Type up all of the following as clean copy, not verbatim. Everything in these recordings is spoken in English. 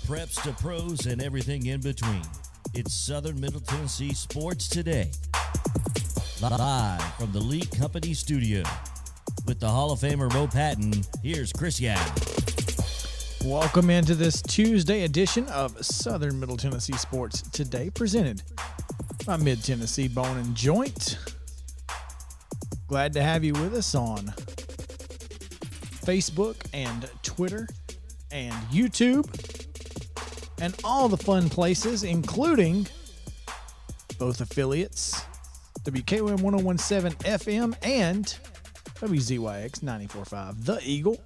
preps to pros and everything in between. It's Southern Middle Tennessee Sports Today. Live from the Lee Company studio. With the Hall of Famer Mo Patton, here's Chris Yow. Welcome into this Tuesday edition of Southern Middle Tennessee Sports Today, presented by Mid-Tennessee Bone and Joint. Glad to have you with us on Facebook and Twitter and YouTube and all the fun places, including both affiliates, WKOM 1017 FM and WZYX 94.5 The Eagle.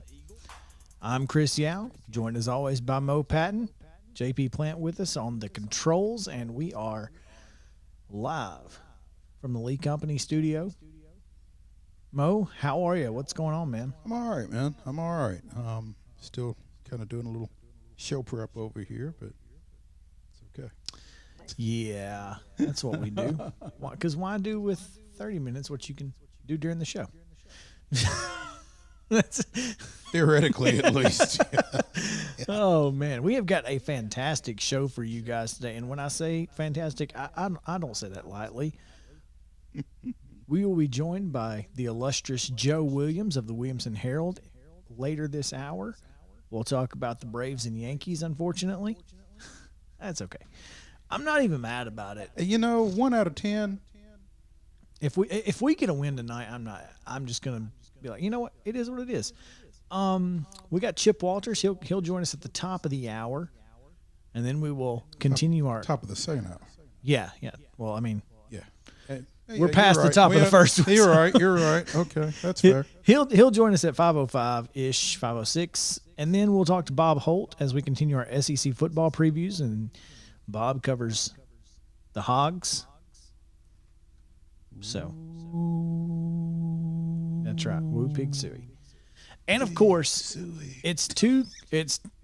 I'm Chris Yow, joined as always by Mo Patton, JP Plant with us on the controls, and we are live from the Lee Company studio. Mo, how are you? What's going on, man? I'm all right, man. I'm all right. Still kind of doing a little show prep over here, but it's okay. Yeah, that's what we do. Because why do with 30 minutes what you can do during the show? That's theoretically, at least. Yeah. Oh, man. We have got a fantastic show for you guys today. And when I say fantastic, I don't say that lightly. We will be joined by the illustrious Joe Williams of the Williamson Herald later this hour. We'll talk about the Braves and Yankees, unfortunately. That's okay. I'm not even mad about it. You know, 1 out of 10. If we get a win tonight, I'm just gonna be like, you know what? It is what it is. We got Chip Walters. He'll join us at the top of the hour, and then we will continue our top of the second hour. Yeah. Well, I mean, yeah. We're past the top of the first one. You're right. Okay, that's fair. He'll join us at 5:05-ish, 5:06, and then we'll talk to Bob Holt as we continue our SEC football previews, and Bob covers the Hogs. So that's right, Woo Pig Suey. And of course, it's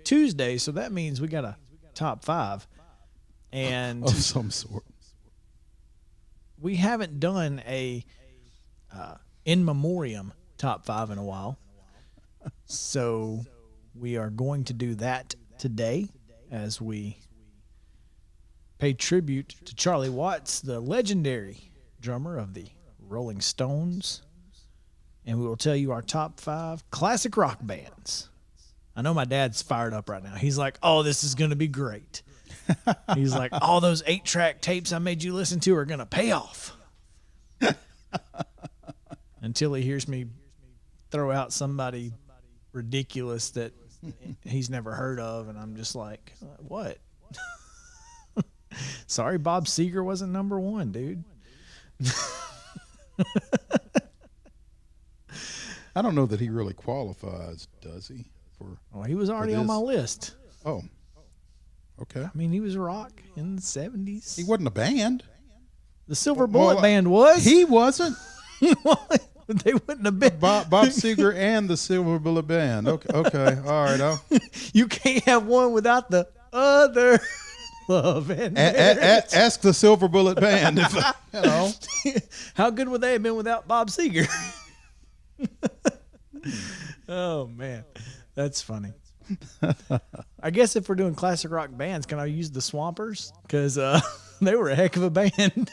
Tuesday, so that means we got a top five, and of some sort. We haven't done a in memoriam top five in a while. So we are going to do that today as we pay tribute to Charlie Watts, the legendary drummer of the Rolling Stones. And we will tell you our top five classic rock bands. I know my dad's fired up right now. He's like, oh, this is going to be great. He's like, all those 8-track tapes I made you listen to are going to pay off. Until he hears me throw out somebody ridiculous that he's never heard of, and I'm just like, what? Sorry, Bob Seger wasn't number one, dude. I don't know that he really qualifies, does he? Well, he was already on my list. Oh. Okay. I mean, he was rock in the 70s. He wasn't a band. The Silver Bullet Band was. He wasn't. They wouldn't have been. Bob Seger and the Silver Bullet Band. Okay. All right. You can't have one without the other. Love and ask the Silver Bullet Band. How good would they have been without Bob Seger? Oh, man. That's funny. I guess if we're doing classic rock bands, can I use the Swampers? Because they were a heck of a band.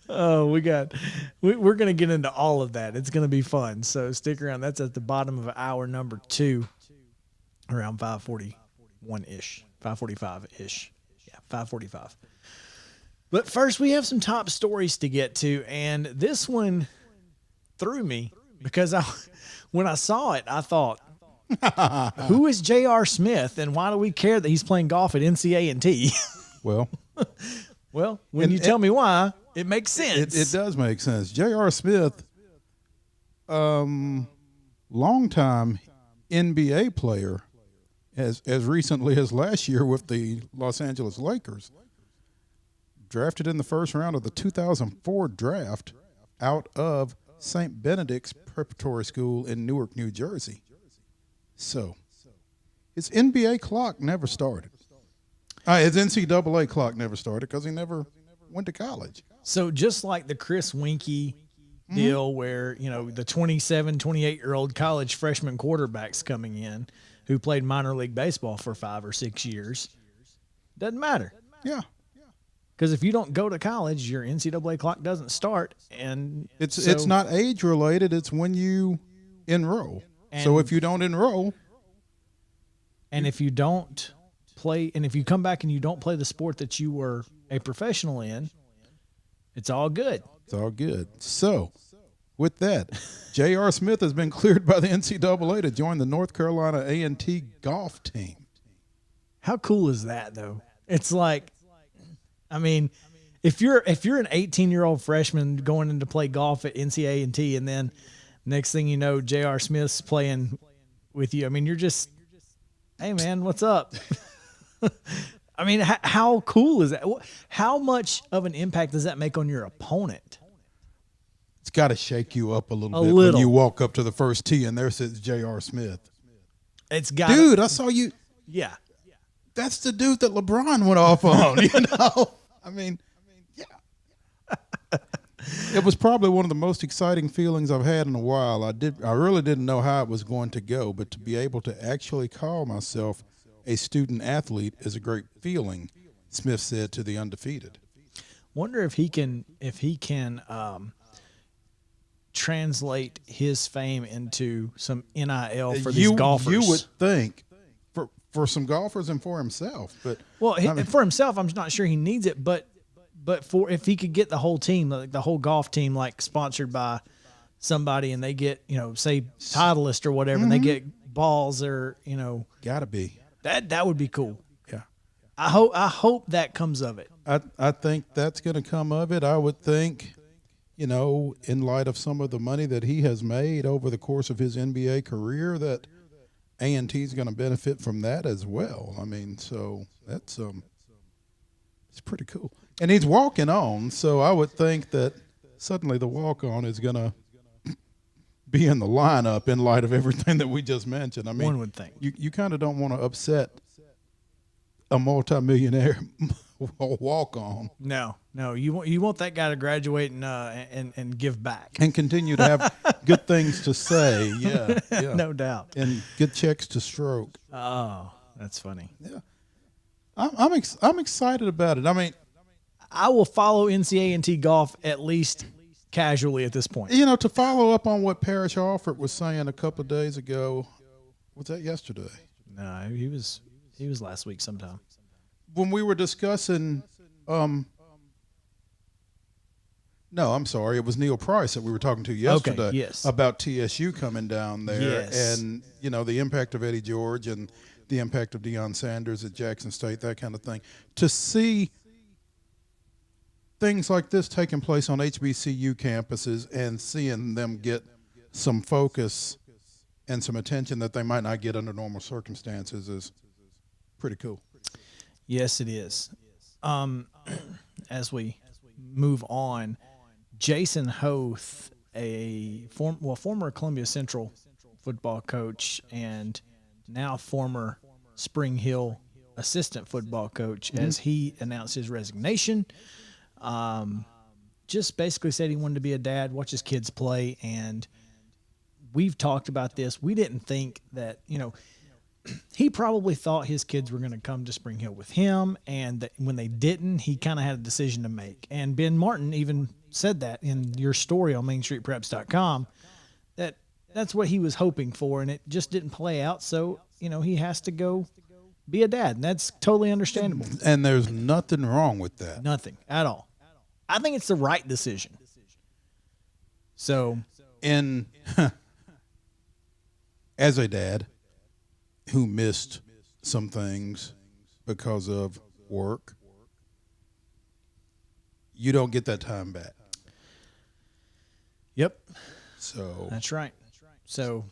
Oh, we're going to get into all of that. It's going to be fun. So stick around. That's at the bottom of hour number 2, around 5:41-ish, 5:45-ish. Yeah, 5:45. But first, we have some top stories to get to, and this one threw me because when I saw it, I thought, who is J.R. Smith, and why do we care that he's playing golf at NCA&T? Well, when you tell me why, it makes sense. It does make sense. J.R. Smith, longtime NBA player, as recently as last year with the Los Angeles Lakers, drafted in the first round of the 2004 draft out of St. Benedict's Preparatory School in Newark, New Jersey. So, his NBA clock never started. His NCAA clock never started because he never went to college. So just like the Chris Winkie deal where, the 27, 28-year-old college freshman quarterback's coming in who played minor league baseball for 5 or 6 years. Doesn't matter. Yeah. Because if you don't go to college, your NCAA clock doesn't start. And it's not age related. It's when you enroll. So if you don't enroll. And if you don't play, and if you come back and you don't play the sport that you were a professional in, it's all good. It's all good. So, with that, J.R. Smith has been cleared by the NCAA to join the North Carolina A&T golf team. How cool is that, though? It's like, I mean, if you're an 18-year-old freshman going in to play golf at NCAA and then next thing you know, J.R. Smith's playing with you. I mean, you're just, hey, man, what's up? I mean, how cool is that? How much of an impact does that make on your opponent? It's got to shake you up a little bit little. when you walk up to the first tee and there sits J.R. Smith. It's got, dude, I saw you. Yeah. That's the dude that LeBron went off on, I mean, yeah. It was probably one of the most exciting feelings I've had in a while. I really didn't know how it was going to go, but to be able to actually call myself a student athlete is a great feeling, Smith said to the Undefeated. Wonder if he can translate his fame into some NIL for these golfers. You would think for some golfers and for himself, but for himself, I'm not sure he needs it, but for if he could get the whole team, like the whole golf team, like sponsored by somebody, and they get say Titleist or whatever, and they get balls or gotta be that would be cool. Yeah, I hope that comes of it. I think that's going to come of it. I would think, in light of some of the money that he has made over the course of his NBA career, that A&T is going to benefit from that as well. I mean, so that's it's pretty cool. And he's walking on, so I would think that suddenly the walk-on is going to be in the lineup in light of everything that we just mentioned. I mean, one would think. You kind of don't want to upset a multimillionaire walk-on. No, you want that guy to graduate and give back and continue to have good things to say. Yeah, no doubt, and good checks to stroke. Oh, that's funny. Yeah, I'm excited about it. I mean, I will follow NCAA golf at least casually at this point. To follow up on what Parrish Alford was saying a couple of days ago. Was that yesterday? No, he was last week sometime. When we were discussing, no, I'm sorry, it was Neil Price that we were talking to yesterday. Okay, yes. About TSU coming down there, yes. And the impact of Eddie George and the impact of Deion Sanders at Jackson State, that kind of thing. To see things like this taking place on HBCU campuses and seeing them get some focus and some attention that they might not get under normal circumstances is pretty cool. Yes, it is. As we move on, Jason Hoth, a former Columbia Central football coach and now former Spring Hill assistant football coach, as he announced his resignation, just basically said he wanted to be a dad, watch his kids play, and we've talked about this. We didn't think that, he probably thought his kids were going to come to Spring Hill with him, and that when they didn't, he kind of had a decision to make. And Ben Martin even said that in your story on MainStreetPreps.com, that's what he was hoping for, and it just didn't play out. So, he has to go be a dad, and that's totally understandable. And there's nothing wrong with that. Nothing at all. I think it's the right decision. So, as a dad who missed some things because of work, you don't get that time back. Yep. So that's right. So,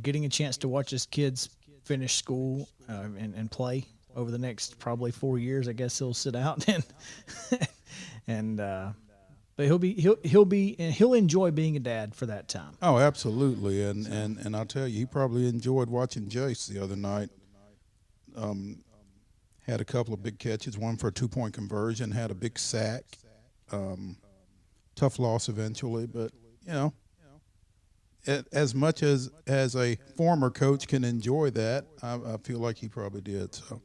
getting a chance to watch his kids finish school and play over the next probably 4 years, I guess he'll sit out but he'll enjoy being a dad for that time. Oh, absolutely. And I'll tell you, he probably enjoyed watching Jace the other night. Had a couple of big catches, one for a 2-point conversion, had a big sack. tough loss eventually, but as much as a former coach can enjoy that, I feel like he probably did. So,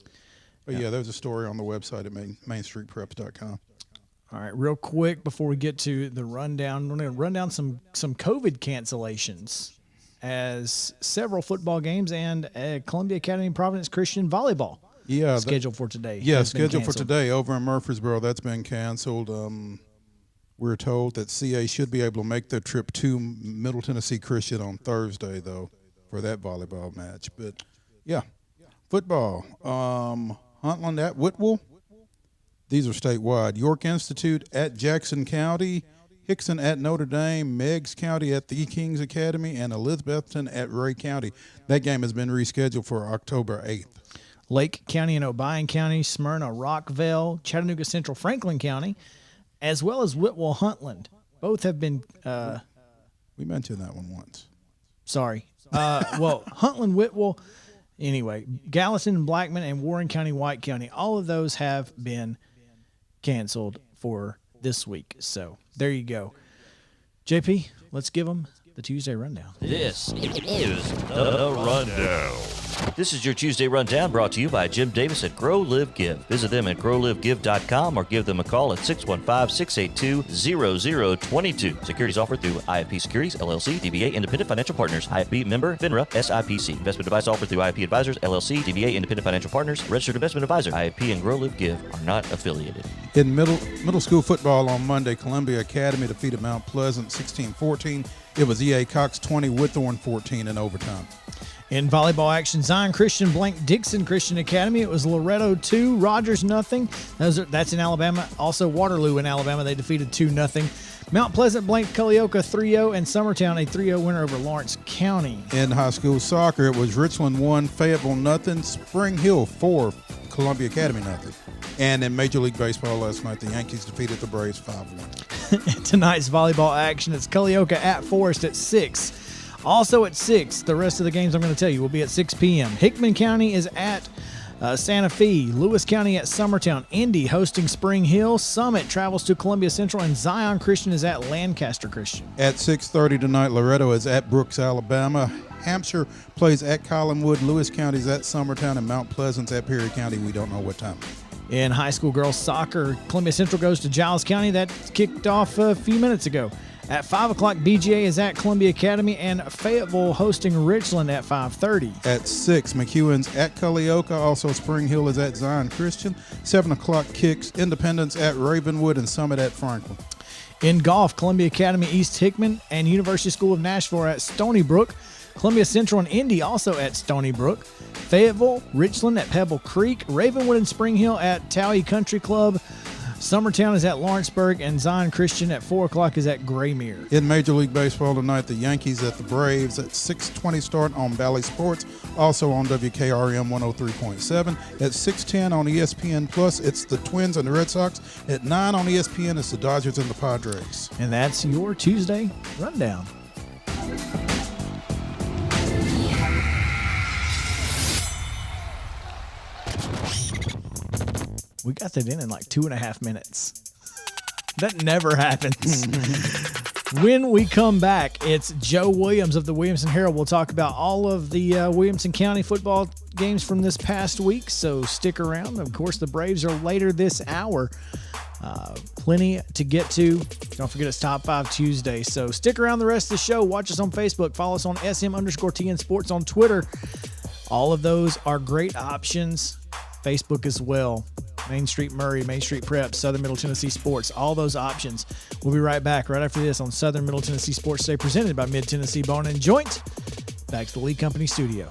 but yeah, there's a story on the website at mainstreetpreps.com. All right, real quick before we get to the rundown, we're going to run down some COVID cancellations as several football games and Columbia Academy Providence Christian volleyball scheduled for today. Yeah, scheduled for today over in Murfreesboro. That's been canceled. We're told that CA should be able to make their trip to Middle Tennessee Christian on Thursday, though, for that volleyball match. But, yeah, football. Huntland at Whitwell. These are statewide. York Institute at Jackson County, Hickson at Notre Dame, Meigs County at the Kings Academy, and Elizabethton at Ray County. That game has been rescheduled for October 8th. Lake County and Obion County, Smyrna, Rockville, Chattanooga Central, Franklin County, as well as Whitwell, Huntland. Both have been we mentioned that one once. Sorry. Huntland, Whitwell, anyway, Gallatin, Blackman, and Warren County, White County, all of those have been canceled for this week. So there you go. JP, let's give them the Tuesday rundown. This is the Rundown. This is your Tuesday Rundown brought to you by Jim Davis at Grow Live Give. Visit them at growlivegive.com or give them a call at 615-682-0022. Securities offered through IFP Securities, LLC, DBA Independent Financial Partners, IFP member, FINRA, SIPC. Investment advice offered through IFP Advisors, LLC, DBA Independent Financial Partners, Registered Investment Advisor. IFP and Grow Live Give are not affiliated. In middle school football on Monday, Columbia Academy defeated Mount Pleasant 16-14. It was E.A. Cox 20, Whitthorne 14 in overtime. In volleyball action, Zion Christian blanked Dixon Christian Academy. It was Loretto 2, Rogers nothing. That's in Alabama. Also Waterloo in Alabama. They defeated 2-0. Mount Pleasant blanked Culleoka 3-0 and Summertown a 3-0 winner over Lawrence County. In high school soccer, it was Richland 1, Fayetteville nothing, Spring Hill 4, Columbia Academy nothing. And in Major League Baseball last night, the Yankees defeated the Braves 5-1. Tonight's volleyball action, it's Culleoka at Forest at 6. Also at 6, the rest of the games I'm going to tell you will be at 6 p.m. Hickman County is at Santa Fe. Lewis County at Summertown. Indy hosting Spring Hill. Summit travels to Columbia Central. And Zion Christian is at Lancaster Christian. At 6:30 tonight, Loretto is at Brooks, Alabama. Hampshire plays at Collinwood. Lewis County is at Summertown. And Mount Pleasant's at Perry County. We don't know what time. In high school girls soccer, Columbia Central goes to Giles County. That kicked off a few minutes ago. At 5 o'clock, BGA is at Columbia Academy, and Fayetteville hosting Richland at 5:30. At 6, McEwen's at Culleoka. Also, Spring Hill is at Zion Christian. 7 o'clock kicks Independence at Ravenwood and Summit at Franklin. In golf, Columbia Academy, East Hickman, and University School of Nashville are at Stony Brook. Columbia Central and Indy also at Stony Brook. Fayetteville, Richland at Pebble Creek. Ravenwood and Spring Hill at Towey Country Club. Summertown is at Lawrenceburg, and Zion Christian at 4 o'clock is at Graymere. In Major League Baseball tonight, the Yankees at the Braves at 6:20 start on Valley Sports, also on WKRM 103.7. At 6:10 on ESPN Plus, it's the Twins and the Red Sox. At 9 on ESPN, it's the Dodgers and the Padres. And that's your Tuesday Rundown. We got that in like 2.5 minutes. That never happens. When we come back, it's Joe Williams of the Williamson Herald. We'll talk about all of the Williamson County football games from this past week, so stick around. Of course, the Braves are later this hour. Plenty to get to. Don't forget it's Top 5 Tuesday, so stick around the rest of the show. Watch us on Facebook. Follow us on SM_TN Sports on Twitter. All of those are great options. Facebook as well. Main Street Murray, Main Street Prep, Southern Middle Tennessee Sports, all those options. We'll be right back right after this on Southern Middle Tennessee Sports Day, presented by Mid-Tennessee Bone and Joint. Back to the Lee Company studio.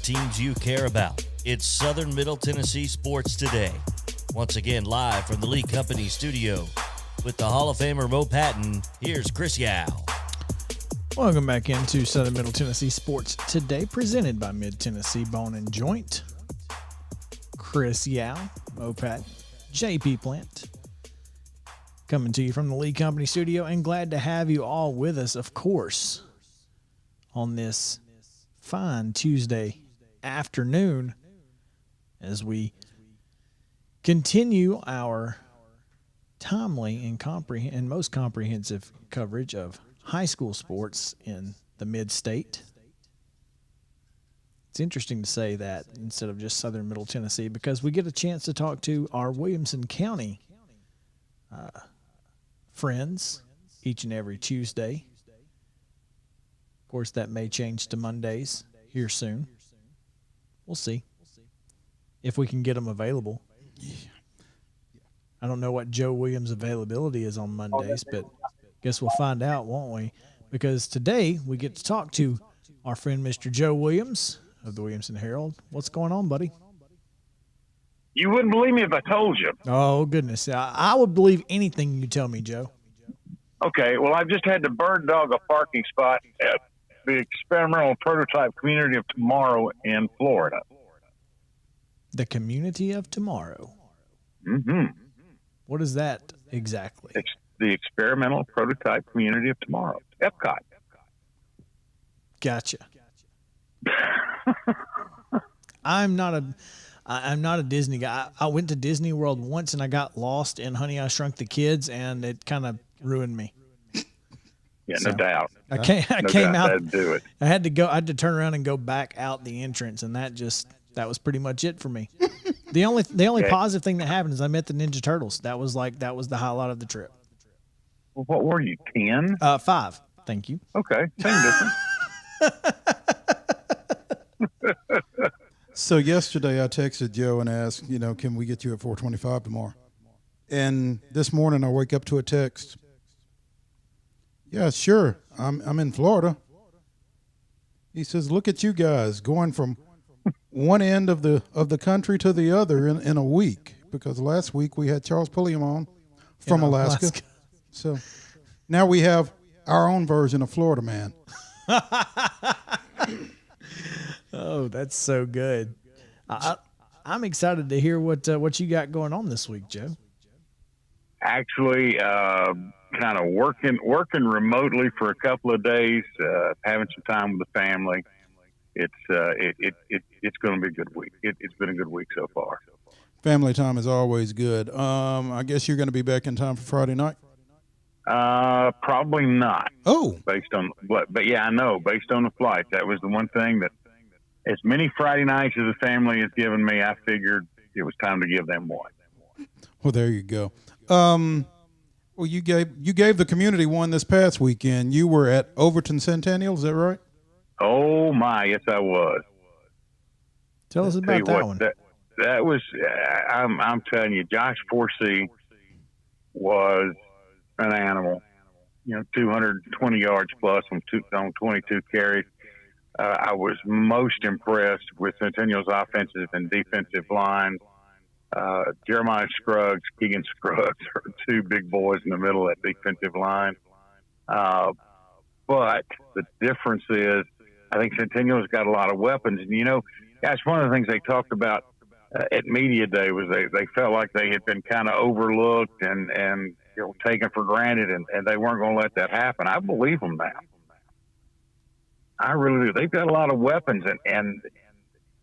teams you care about. It's Southern Middle Tennessee Sports Today. Once again, live from the Lee Company studio with the Hall of Famer Mo Patton. Here's Chris Yow. Welcome back into Southern Middle Tennessee Sports Today, presented by Mid-Tennessee Bone and Joint. Chris Yow, Mo Patton, JP Plant, coming to you from the Lee Company studio, and glad to have you all with us, of course, on this fine Tuesday afternoon as we continue our timely and most comprehensive coverage of high school sports in the mid-state. It's interesting to say that instead of just Southern Middle Tennessee, because we get a chance to talk to our Williamson County friends each and every Tuesday. Of course, that may change to Mondays here soon. We'll see if we can get them available. I don't know what Joe Williams' availability is on Mondays, but guess we'll find out, won't we? Because today we get to talk to our friend Mr. Joe Williams of the Williamson Herald. What's going on, buddy? You wouldn't believe me if I told you. Oh, goodness. I would believe anything you tell me, Joe. Okay, well, I've just had to bird dog a parking spot at the experimental prototype community of tomorrow in Florida. The community of tomorrow. Mm-hmm. What is that exactly? The experimental prototype community of tomorrow. Epcot. Gotcha. I'm not a Disney guy. I went to Disney World once and I got lost in Honey, I Shrunk the Kids, and it kind of ruined me. Yeah, no doubt. I came out. That'd do it. I had to turn around and go back out the entrance, and that was pretty much it for me. The only positive thing that happened is I met the Ninja Turtles. That was the highlight of the trip. Well, what were you, 10? 5. Thank you. Okay, same difference. So yesterday I texted Joe and asked, can we get you at 425 tomorrow? And this morning I wake up to a text. Yeah, sure. I'm in Florida. He says, look at you guys going from one end of the country to the other in a week, because last week we had Charles Pulliam on from Alaska. So now we have our own version of Florida Man. Oh, that's so good. I'm excited to hear what you got going on this week, Joe. Actually, kind of working remotely for a couple of days, having some time with the family. It's going to be a good week. It's been a good week so far. Family time is always good. I guess you're going to be back in time for Friday night? Probably not. Oh. Based on but yeah, I know. Based on the flight, that was the one thing that, as many Friday nights as the family has given me, I figured it was time to give them one. Well, there you go. Well, you gave the community one this past weekend. You were at Overton Centennial, is that right? Oh my, yes, I was. Tell us about that one. That was. I'm telling you, Josh Forsey was an animal. 220 yards plus on 22 carries. I was most impressed with Centennial's offensive and defensive lines. Jeremiah Scruggs, Keegan Scruggs are two big boys in the middle of that defensive line. But the difference is, I think Centennial's got a lot of weapons. And, guys, one of the things they talked about at Media Day was they felt like they had been kind of overlooked and taken for granted, and they weren't going to let that happen. I believe them now. I really do. They've got a lot of weapons, and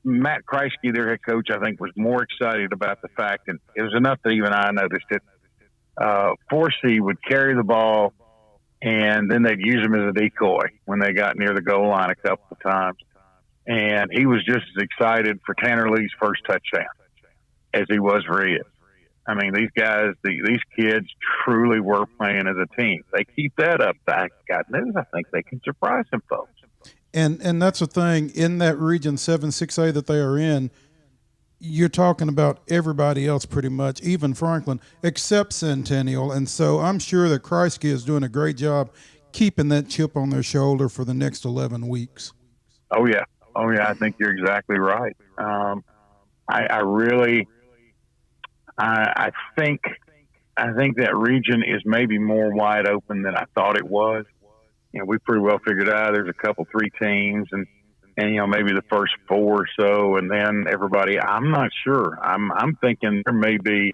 Matt Kreisky, their head coach, I think was more excited about the fact, and it was enough that even I noticed it. Forsey would carry the ball, and then they'd use him as a decoy when they got near the goal line a couple of times. And he was just as excited for Tanner Lee's first touchdown as he was for his. I mean, these guys, these kids truly were playing as a team. They keep that up. God knows, I think they can surprise some folks. And that's the thing, in that region 7-6A that they are in, you're talking about everybody else pretty much, even Franklin, except Centennial. And so I'm sure that Kreisky is doing a great job keeping that chip on their shoulder for the next 11 weeks. Oh, yeah. Oh yeah, I think you're exactly right. I really, I think that region is maybe more wide open than I thought it was. We pretty well figured out there's a couple, 3 teams, and maybe the first 4 or so, and then everybody. I'm not sure. I'm thinking there may be.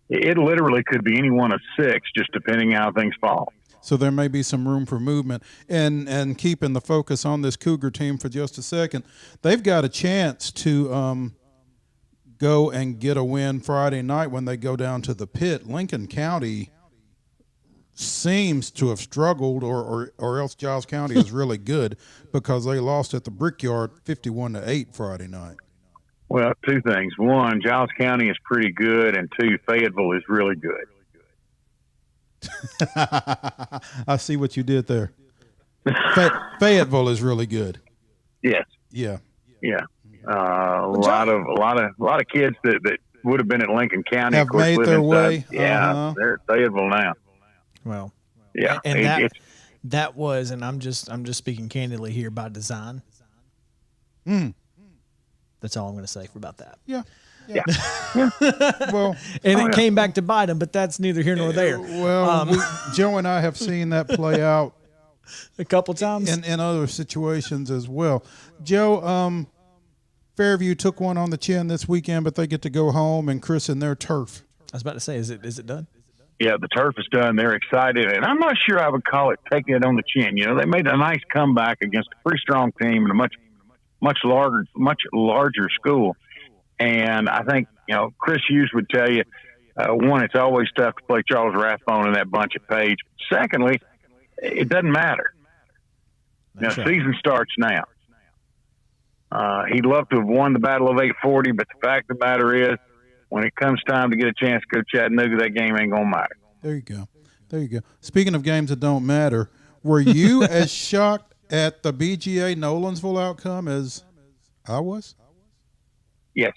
It literally could be any one of 6, just depending how things fall. So there may be some room for movement. And keeping the focus on this Cougar team for just a second, they've got a chance to go and get a win Friday night when they go down to the pit. Lincoln County seems to have struggled, or else Giles County is really good, because they lost at the Brickyard 51-8 Friday night. Well, 2 things. 1, Giles County is pretty good, and 2, Fayetteville is really good. I see what you did there. Fayetteville is really good. Yes. Yeah. Yeah. A lot of kids that would have been at Lincoln County have made their way. Yeah, they're at Fayetteville now. Well, yeah, and that was, and I'm just speaking candidly here, by design. That's all I'm going to say about that. Yeah. Well, and it came back to bite him, but that's neither here nor there. Well, Joe and I have seen that play out a couple times in other situations as well. Joe, Fairview took one on the chin this weekend, but they get to go home and christen their turf. I was about to say, is it done? Yeah, the turf is done. They're excited, and I'm not sure I would call it taking it on the chin. They made a nice comeback against a pretty strong team and a much larger school. And I think, Chris Hughes would tell you, 1, it's always tough to play Charles Rathbone and that bunch of Page. Secondly, it doesn't matter. Season starts now. He'd love to have won the Battle of 840, but the fact of the matter is, when it comes time to get a chance to go to Chattanooga, that game ain't going to matter. There you go. Speaking of games that don't matter, were you as shocked at the BGA Nolensville outcome as I was? Yes.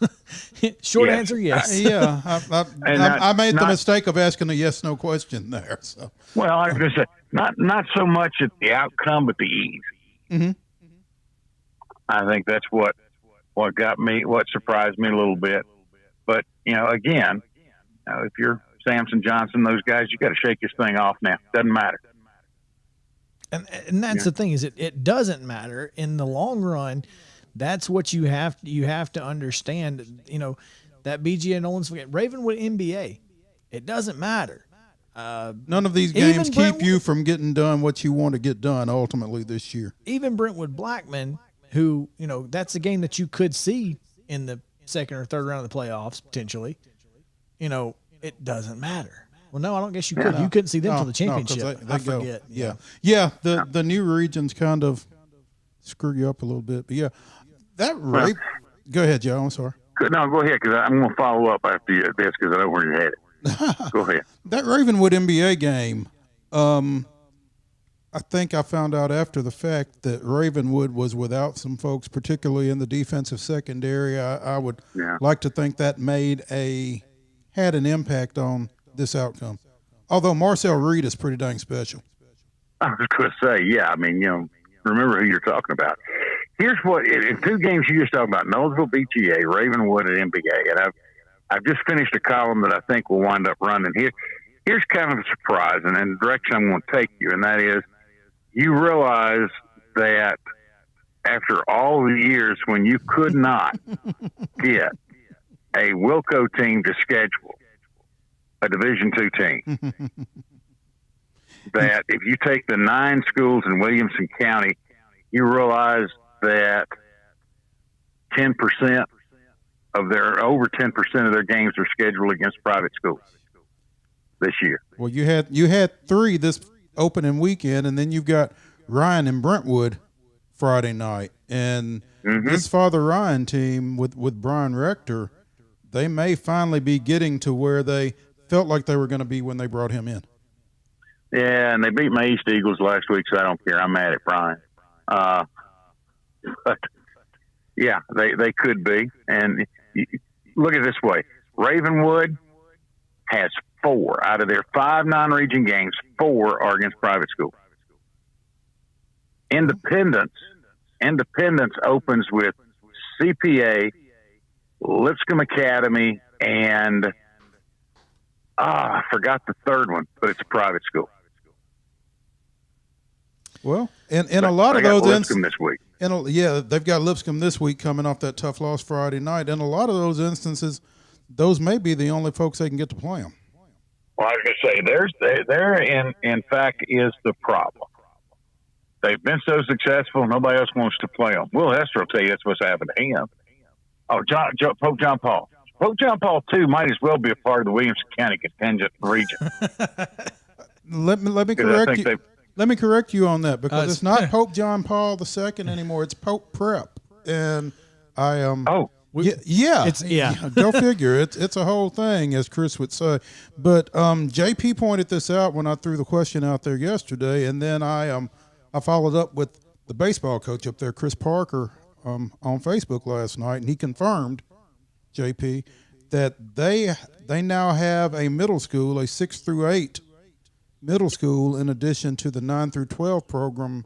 Okay. Short answer, yes. I made the mistake of asking a yes/no question there. So. Well, I was going to say, not so much at the outcome, but the ease. Mm-hmm. I think that's what surprised me a little bit. But, again, if you're Samson Johnson, those guys, you got to shake this thing off now. Doesn't matter. And that's the thing, is it doesn't matter in the long run. That's what you have to understand. That BGA Nolensville, Ravenwood NBA, it doesn't matter. None of these games keep you from getting done what you want to get done ultimately this year. Even Brentwood Blackman, who, that's a game that you could see in the second or third round of the playoffs potentially. It doesn't matter. Well, no, I don't guess you could. You couldn't see them until the championship. They forget. Yeah. The new regions kind of screw you up a little bit, but yeah, Go ahead, Joe. I'm sorry. No, go ahead, because I'm going to follow up after this because I know where you're headed. Go ahead. That Ravenwood NBA game, I think I found out after the fact that Ravenwood was without some folks, particularly in the defensive secondary. I would like to think that had an impact on this outcome. Although Marcel Reed is pretty dang special. I was going to say, remember who you're talking about. Here's what, in 2 games you just talked about, Nolensville BGA, Ravenwood, and NBA, and I've just finished a column that I think will wind up running here. Here's kind of a surprise, and the direction I'm going to take you, and that is, you realize that after all the years when you could not get a Wilco team to schedule a Division II team, that if you take the 9 schools in Williamson County, you realize that 10% of over 10% of their games are scheduled against private schools this year. Well, you had 3 this opening weekend, and then you've got Ryan and Brentwood Friday night, and this Father Ryan team with Brian Rector, they may finally be getting to where they felt like they were going to be when they brought him in. Yeah, and they beat my East Eagles last week, so I don't care. I'm mad at Brian. But yeah, they could be. And look at it this way: Ravenwood has 4 out of their 5 non-region games. 4 are against private schools. Independence Independence opens with CPA, Lipscomb Academy, and I forgot the third one, but it's a private school. Well, in a lot of those Lipscomb this week. They've got Lipscomb this week coming off that tough loss Friday night. In a lot of those instances, those may be the only folks they can get to play them. Well, I was going to say, there in fact is the problem. They've been so successful, nobody else wants to play them. Will Hester will tell you that's what's happened to him. Oh, Pope John Paul. Pope John Paul, too, might as well be a part of the Williamson County contingent region. Let me correct you. Let me correct you on that, because it's not Pope John Paul II anymore. It's Pope Prep, and I go figure. It's a whole thing, as Chris would say. But JP pointed this out when I threw the question out there yesterday, and then I followed up with the baseball coach up there, Chris Parker, on Facebook last night, and he confirmed, JP, that they now have a middle school, a 6 through 8 middle school, in addition to the 9 through 12 program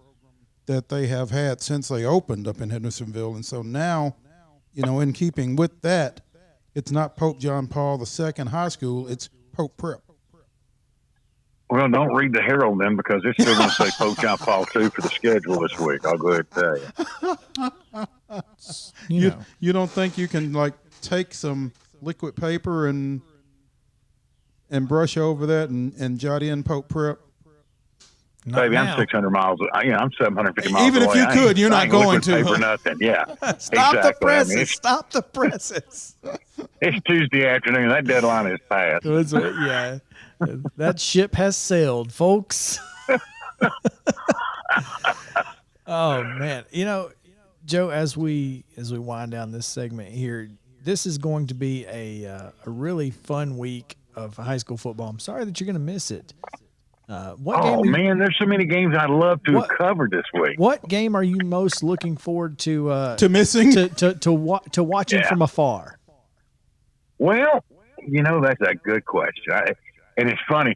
that they have had since they opened up in Hendersonville. And so now, in keeping with that, it's not Pope John Paul II High School, it's Pope Prep. Well, don't read the Herald then, because it's still going to say Pope John Paul II for the schedule this week. I'll go ahead and tell you. You don't think you can, take some liquid paper and brush over that and jot in Pope Prep? Baby, I'm 600 miles. I'm 750 miles Even away. If you could, you're not going to. Paper, nothing. Yeah. Stop exactly. the presses. Stop the presses. It's Tuesday afternoon. That deadline is passed. Yeah. That ship has sailed, folks. Oh, man. Joe, as we wind down this segment here, this is going to be a really fun week of high school football. I'm sorry that you're going to miss it. Man, there's so many games I'd love to have covered this week. What game are you most looking forward to missing? To watching from afar? Well, that's a good question. And it's funny.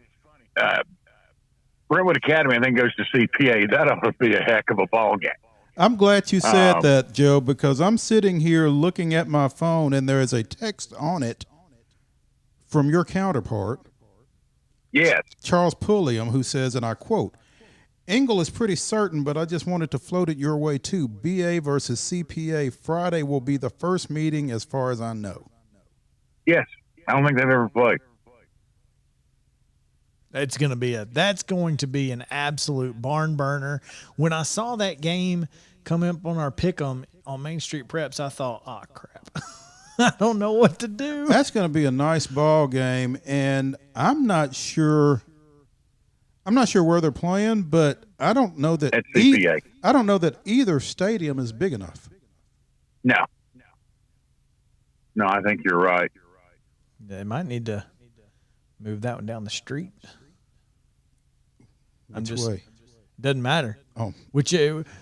Brentwood Academy, I think, goes to CPA. That ought to be a heck of a ball game. I'm glad you said that, Joe, because I'm sitting here looking at my phone, and there is a text on it from your counterpart, yes, Charles Pulliam, who says, and I quote, "Engle is pretty certain, but I just wanted to float it your way too. BA versus CPA Friday will be the first meeting as far as I know." Yes, I don't think they've ever played. That's going to be an absolute barn burner. When I saw that game come up on our pick'em on Main Street Preps, I thought, "Oh crap, I don't know what to do." That's going to be a nice ball game, and I'm not sure where they're playing, but I don't know that at CPA. I don't know that either stadium is big enough. No, I think you're right. They might need to move that one down the street. Which way? Doesn't matter. Oh,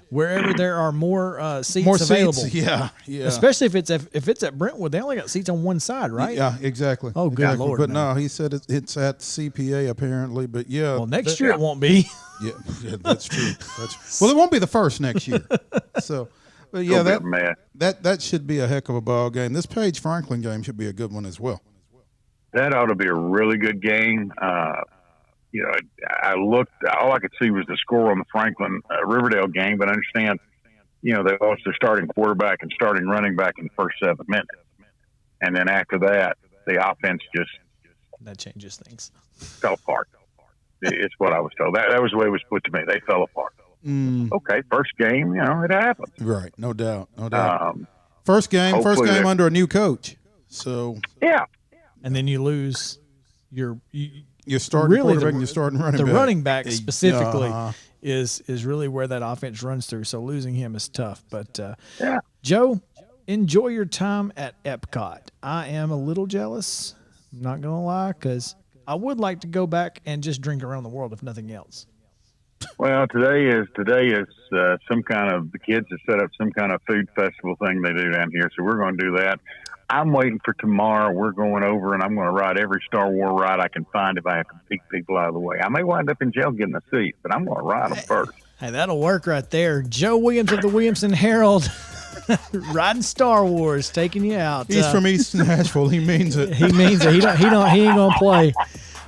wherever there are more seats more available. Seats, yeah. Especially if it's at Brentwood, they only got seats on one side, right? Yeah, exactly. Oh, good exactly. Lord! But man. no, he said it's at CPA apparently. But yeah, well, next year it won't be. Yeah, that's true. Well, it won't be the first next year. So, but yeah, that should be a heck of a ball game. This Page Franklin game should be a good one as well. That ought to be a really good game. I looked. All I could see was the score on the Franklin Riverdale game, but I understand, they lost their starting quarterback and starting running back in the first 7 minutes, and then after that, the offense just that changes things. Fell apart. It's what I was told. That was the way it was put to me. They fell apart. Okay, first game, it happened. Right, no doubt. First game under a new coach. So yeah, and then you lose your starting quarterback and your starting running back. The running back specifically is really where that offense runs through. So losing him is tough. But Joe, enjoy your time at Epcot. I am a little jealous. I'm not gonna lie, because I would like to go back and just drink around the world, if nothing else. Well, today is some kind of, the kids have set up some kind of food festival thing they do down here, so we're going to do that. I'm waiting for tomorrow. We're going over, and I'm going to ride every Star Wars ride I can find if I have to pick people out of the way. I may wind up in jail getting a seat, but I'm going to ride them first. Hey, that'll work right there. Joe Williams of the Williamson Herald, riding Star Wars, taking you out. He's from East Nashville. He means it. He means it. He ain't gonna play.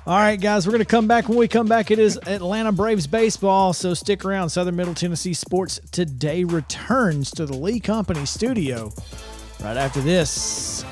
All right, guys, we're gonna come back. When we come back, it is Atlanta Braves baseball. So stick around. Southern Middle Tennessee Sports Today returns to the Lee Company studio right after this.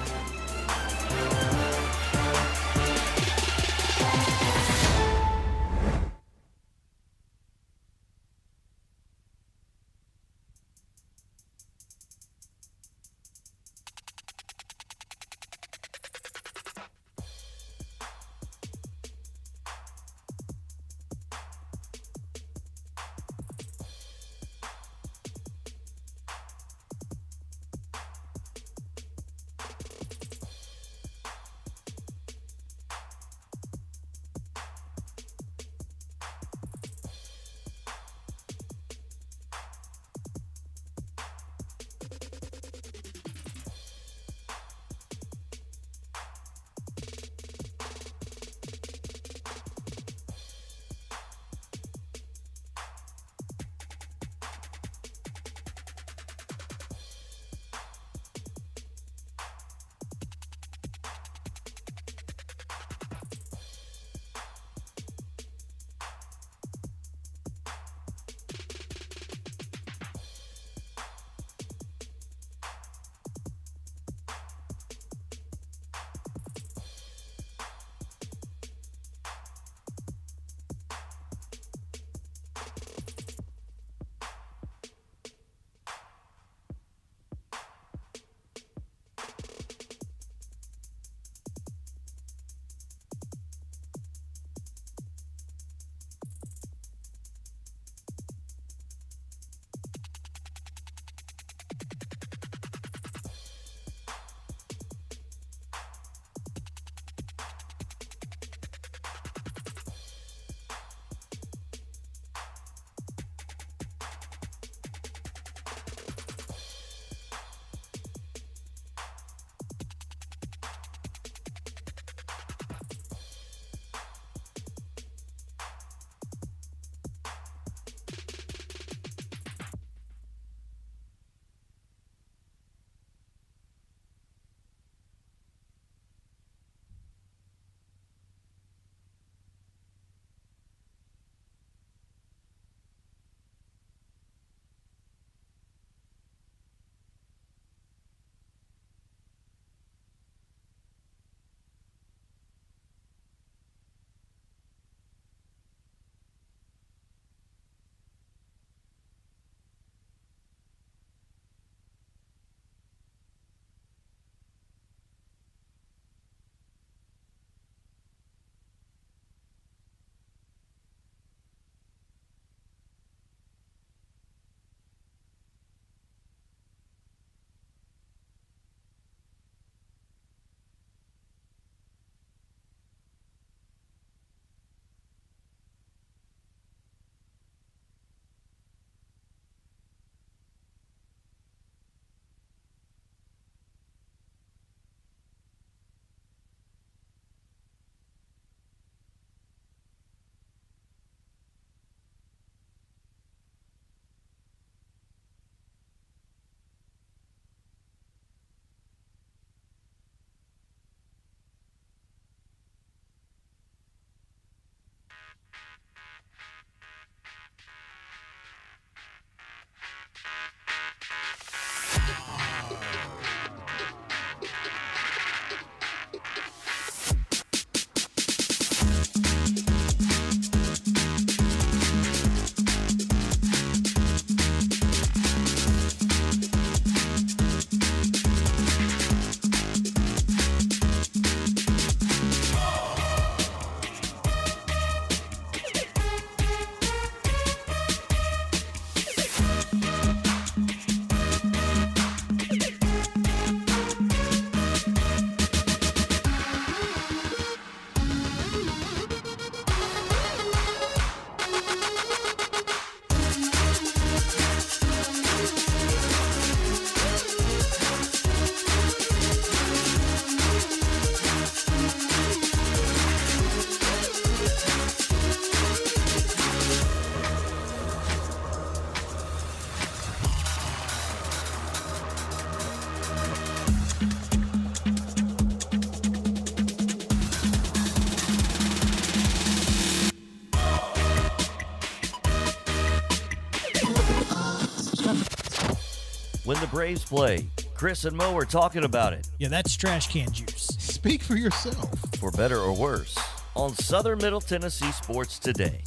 When the Braves play, Chris and Mo are talking about it, Yeah, that's trash can juice. Speak for yourself. for better or worse, on Southern Middle Tennessee Sports Today.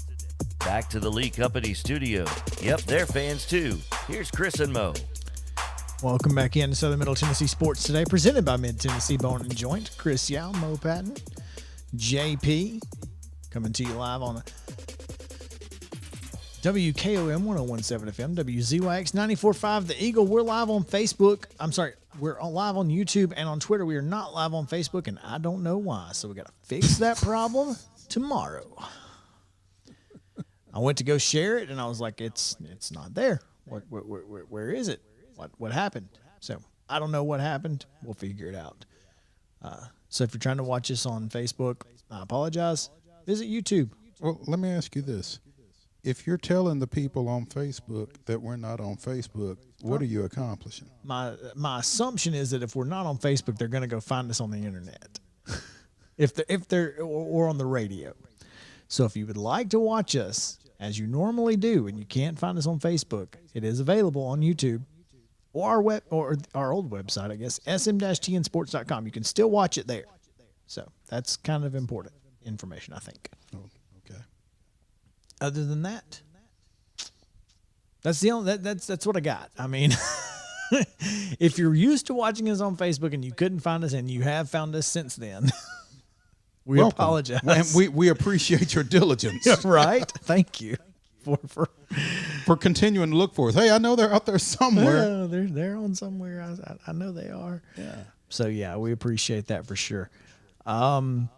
Back to the Lee Company studio. Yep, they're fans too. Here's Chris and Mo. Welcome back into Southern Middle Tennessee Sports Today, presented by Mid-Tennessee Bone and Joint. Chris Yow, Mo Patton, JP, coming to you live on WKOM 101.7 FM, WZYX 94.5 The Eagle. We're live on Facebook. We're live on YouTube and on Twitter. We are not live on Facebook, and I don't know why. So we got to fix that problem tomorrow. I went to go share it, and I was like, it's not there. Where is it? What happened? So I don't know what happened. We'll figure it out. So if you're trying to watch us on Facebook, I apologize. Visit YouTube. Well, let me ask you this. If you're telling the people on Facebook that we're not on Facebook, what are you accomplishing? My assumption is that if we're not on Facebook, they're going to go find us on the internet, if they're or on the radio. So if you would like to watch us as you normally do, and you can't find us on Facebook, it is available on YouTube or our old website, I guess, sm-tnsports.com. You can still watch it there. So that's kind of important information, I think. Oh, okay. Other than that, that's the only that's what I got. I mean, if you're used to watching us on Facebook and you couldn't find us, and you have found us since then, we Welcome. apologize. And we appreciate your diligence. Right? Thank you for continuing to look for us. Hey, I know they're out there somewhere. they're on somewhere. I know they are. Yeah. So yeah, we appreciate that for sure. Well,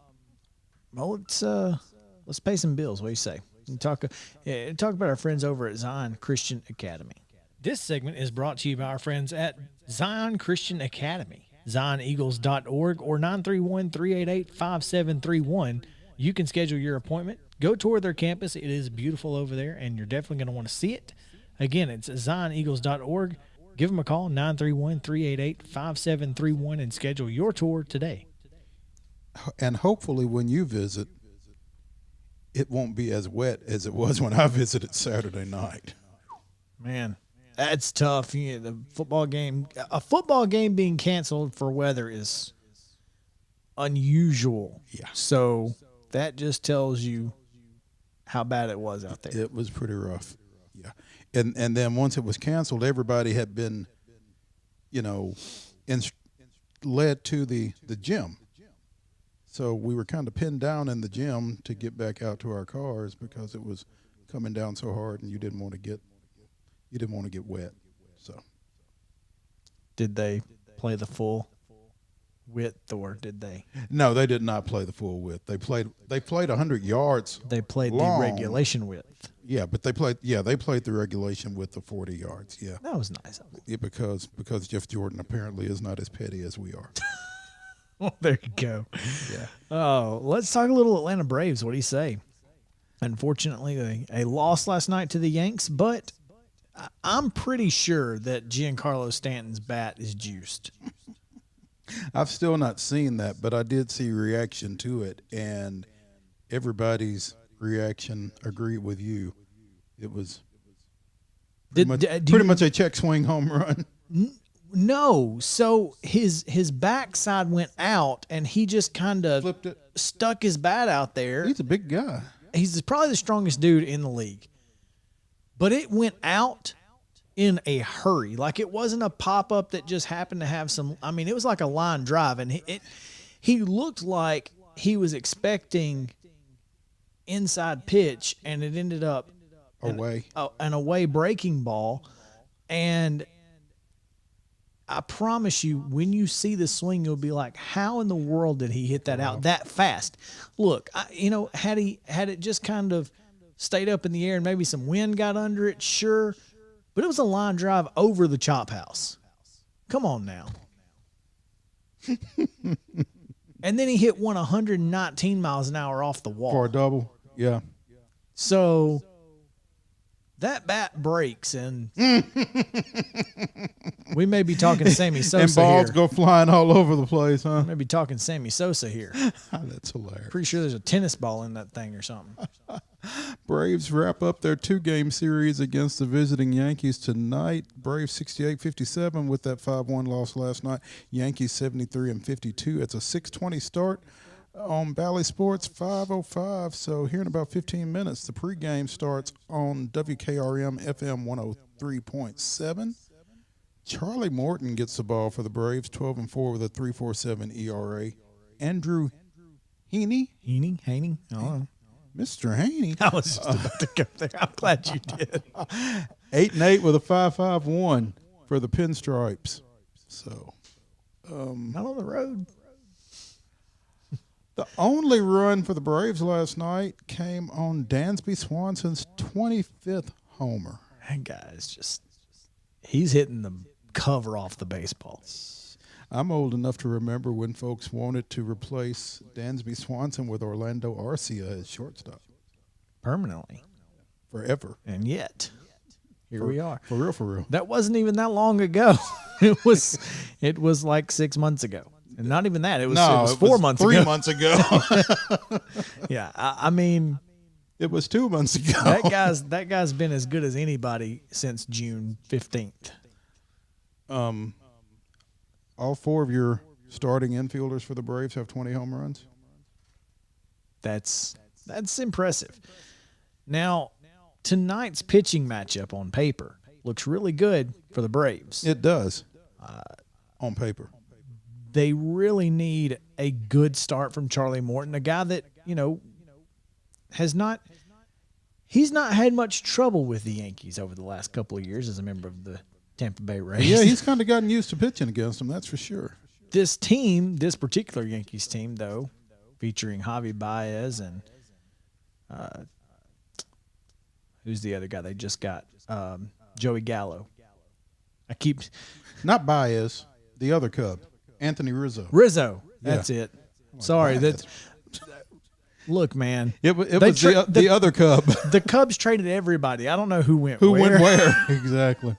let's pay some bills. What do you say? And talk about our friends over at Zion Christian Academy. This segment is brought to you by our friends at Zion Christian Academy, ZionEagles.org or 931-388-5731. You can schedule your appointment. Go tour their campus. It is beautiful over there, and you're definitely going to want to see it. Again, it's ZionEagles.org. Give them a call, 931-388-5731, and schedule your tour today. And hopefully when you visit, it won't be as wet as it was when I visited Saturday night. Man, that's tough. A football game being canceled for weather is unusual. Yeah. So that just tells you how bad it was out there. It was pretty rough. Yeah. And then once it was canceled, everybody had been, led to the gym. So we were kind of pinned down in the gym to get back out to our cars because it was coming down so hard, and you didn't want to get wet. So Did they play the full width, or did they? No, they did not play the full width. They played 100 yards. They played long. the regulation width. Yeah, but they played the regulation width of 40 yards. Yeah. That was nice. Yeah, because Jeff Jordan apparently is not as petty as we are. Well, there you go. Yeah. Oh, let's talk a little Atlanta Braves. What do you say? Unfortunately, a loss last night to the Yanks, but I'm pretty sure that Giancarlo Stanton's bat is juiced. I've still not seen that, but I did see reaction to it, and everybody's reaction agreed with you. It was pretty much a check swing home run. No, so his backside went out, and he just kind of Flipped it. stuck his bat out there. He's a big guy. He's probably the strongest dude in the league. But it went out in a hurry. Like, it wasn't a pop-up that just happened to have some – it was like a line drive, and he looked like he was expecting inside pitch, and it ended up Away. an away breaking ball. And I promise you, when you see the swing, you'll be like, how in the world did he hit that out that fast? Look, had it just kind of stayed up in the air and maybe some wind got under it, sure. But it was a line drive over the chop house. Come on now. And then he hit 119 miles an hour off the wall. For a double. Yeah. So that bat breaks, and we may be talking Sammy Sosa And balls here. go flying all over the place, huh? Maybe talking Sammy Sosa here. That's hilarious. Pretty sure there's a tennis ball in that thing or something. Braves wrap up their 2-game series against the visiting Yankees tonight. Braves 68-57 with that 5-1 loss last night. Yankees 73-52. It's a 6:20 start on Bally Sports 5:05. So here in about 15 minutes, the pregame starts on WKRM FM 103.7. Charlie Morton gets the ball for the Braves, 12-4 with a 3.47 ERA. Andrew Heaney? Haney? I don't know. Mr. Haney. I was just about to go there. I'm glad you did. 8-8 with a 5.51 for the Pinstripes. So, Not on the road. the only run for the Braves last night came on Dansby Swanson's 25th homer. That guy's just, he's hitting the cover off the baseball. I'm old enough to remember when folks wanted to replace Dansby Swanson with Orlando Arcia as shortstop. Permanently. Forever. And yet, here we are. For real. That wasn't even that long ago. It was like 6 months ago. And not even that. It was 4 months ago. 3 months ago. Yeah. I mean, It was 2 months ago. that guy's been as good as anybody since June 15th. All 4 of your starting infielders for the Braves have 20 home runs. That's impressive. Now, tonight's pitching matchup on paper looks really good for the Braves. It does. On paper. They really need a good start from Charlie Morton, a guy that, he's not had much trouble with the Yankees over the last couple of years as a member of the Tampa Bay Rays. Yeah, he's kind of gotten used to pitching against them, that's for sure. This team, this particular Yankees team, though, featuring Javi Baez and who's the other guy they just got? Joey Gallo. Not Baez, the other Cub, Anthony Rizzo. That's it. Sorry, look, man. It was the other Cub. The Cubs traded everybody. I don't know who went Who where. went where? Exactly.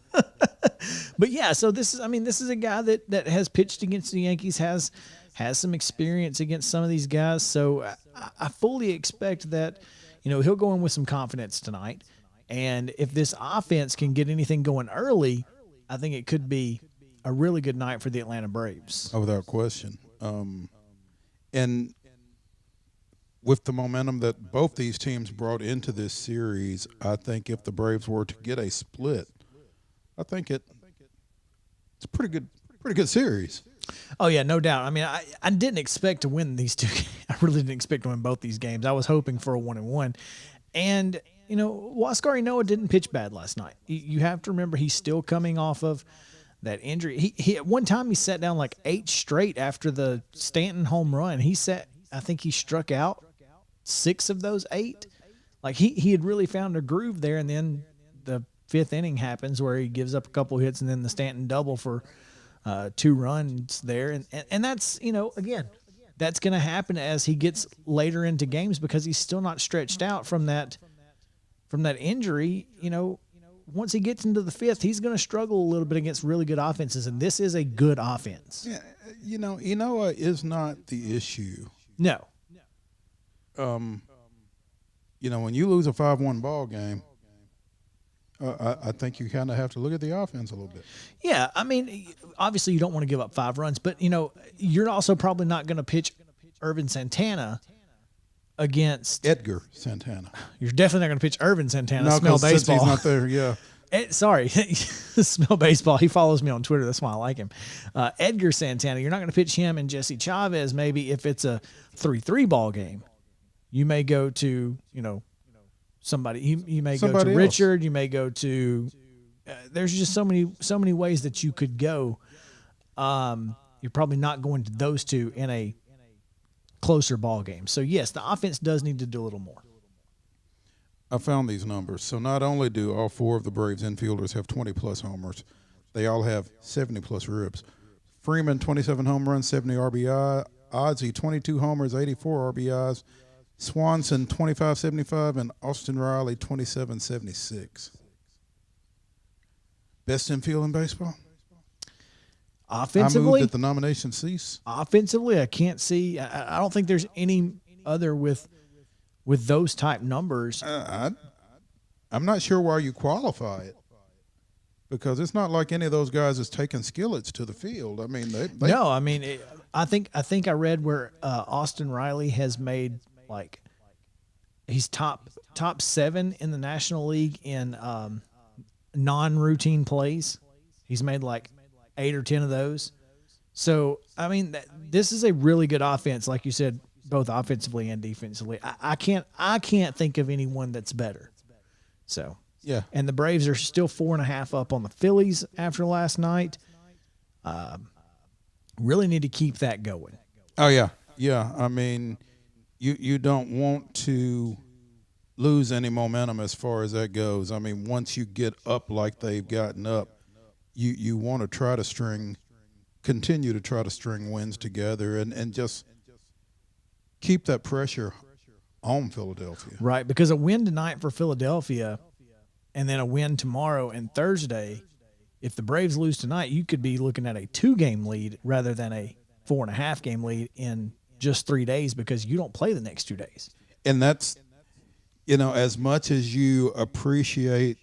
But yeah, so this is a guy that has pitched against the Yankees, has some experience against some of these guys. So I fully expect that, he'll go in with some confidence tonight. And if this offense can get anything going early, I think it could be a really good night for the Atlanta Braves. Oh, without question. And with the momentum that both these teams brought into this series, I think if the Braves were to get a split, I think it's a pretty good series. Oh yeah, no doubt. I mean, I didn't expect to win these two. I really didn't expect to win both these games. I was hoping for a 1-1, and Huascar Ynoa didn't pitch bad last night. You have to remember he's still coming off of that injury. He at one time he sat down like 8 straight after the Stanton home run. I think he struck out 6 of those 8. Like he had really found a groove there, and then the 5th inning happens where he gives up a couple hits, and then the Stanton double for 2 runs there, and that's again, that's going to happen as he gets later into games because he's still not stretched out from that injury. Once he gets into the 5th, he's going to struggle a little bit against really good offenses, and this is a good offense. Yeah, Ynoa is not the issue. No. When you lose a 5-1 ball game, I think you kind of have to look at the offense a little bit. Yeah, I mean, obviously you don't want to give up 5 runs, but you're also probably not going to pitch Irvin Santana against Edgar Santana. You're definitely not going to pitch Irvin Santana. No, Smell since baseball. he's not there. Yeah. Sorry, Smell baseball. He follows me on Twitter. That's why I like him. Edgar Santana. You're not going to pitch him and Jesse Chavez. Maybe if it's a 3-3 ball game, you may go to somebody. You may go to Richard. You may go to. There's just so many ways that you could go. You're probably not going to those two in a closer ball game. So yes, the offense does need to do a little more. I found these numbers. So not only do all 4 of the Braves infielders have 20-plus homers, they all have 70-plus ribs. Freeman, 27 home runs, 70 RBI. Ozzie, 22 homers, 84 RBIs. Swanson, 25-75, and Austin Riley, 27-76. Best infield in baseball? Offensively? I moved that the nomination cease. Offensively, I can't see. I don't think there's any other with with those type numbers. I'm not sure why you qualify it, because it's not like any of those guys is taking skillets to the field. I mean, they No, I mean, I think I read where Austin Riley has made like he's top 7 in the National League in non-routine plays. He's made like 8 or 10 of those. So I mean, this is a really good offense, like you said, both offensively and defensively. I can't think of anyone that's better. So yeah. And the Braves are still 4.5 up on the Phillies after last night. Really need to keep that going. Oh yeah, yeah. I mean, you don't want to lose any momentum as far as that goes. I mean, once you get up like they've gotten up, you want to continue to try to string wins together and just keep that pressure on Philadelphia. Right, because a win tonight for Philadelphia and then a win tomorrow and Thursday, if the Braves lose tonight, you could be looking at a 2-game lead rather than a 4.5-game lead in just 3 days, because you don't play the next 2 days. And that's, as much as you appreciate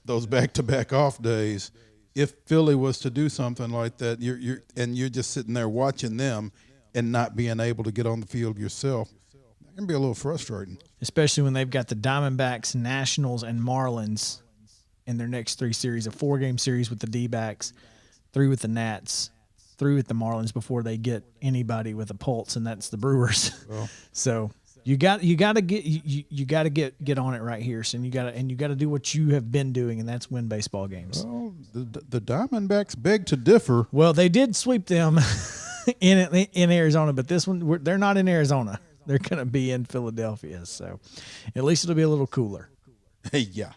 those back-to-back off days, if Philly was to do something like that, you're just sitting there watching them and not being able to get on the field yourself, it can be a little frustrating. Especially when they've got the Diamondbacks, Nationals, and Marlins in their next 3 series, a 4-game series with the D-backs, 3 with the Nats, 3 with the Marlins before they get anybody with a pulse, and that's the Brewers. Well, so you got to get on it right here. So you got to do what you have been doing, and that's win baseball games. Well, the Diamondbacks beg to differ. Well, they did sweep them in Arizona, but this one they're not in Arizona. They're going to be in Philadelphia, so at least it'll be a little cooler. Yeah.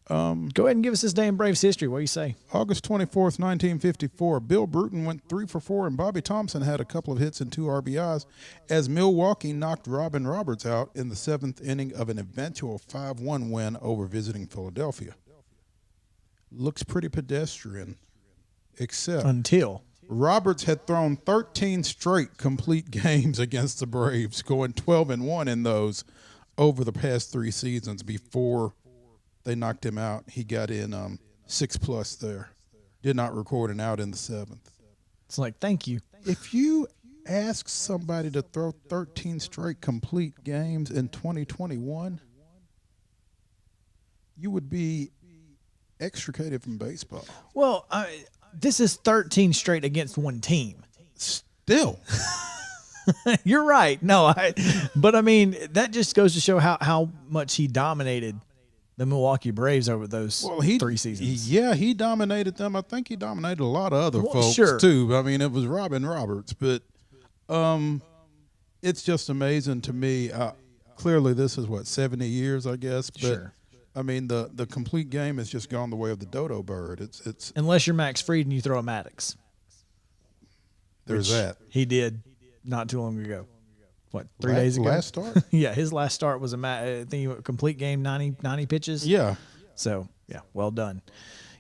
Go ahead and give us this day in Braves history. What do you say? August 24th, 1954, Bill Bruton went 3 for 4, and Bobby Thompson had a couple of hits and 2 RBIs as Milwaukee knocked Robin Roberts out in the 7th inning of an eventual 5-1 win over visiting Philadelphia. Looks pretty pedestrian, except Until Roberts had thrown 13 straight complete games against the Braves, going 12-1 in those over the past 3 seasons before they knocked him out. He got in 6+ there. Did not record an out in the 7th. it's like, thank you. If you ask somebody to throw 13 straight complete games in 2021, you would be extricated from baseball. Well, this is 13 straight against one team. Still. You're right. No, but I mean, that just goes to show how much he dominated the Milwaukee Braves over those 3 seasons. Yeah, he dominated them. I think he dominated a lot of other folks sure. too. I mean, it was Robin Roberts, but it's just amazing to me. Clearly, this is 70 years, I guess. But Sure. I mean, the complete game has just gone the way of the dodo bird. It's Unless you're Max Fried and you throw a Maddox. there's that. He did not too long ago. What, 3 days ago? Last start. Yeah, his last start was I think he went complete game, 90 pitches. Yeah. So, yeah, well done.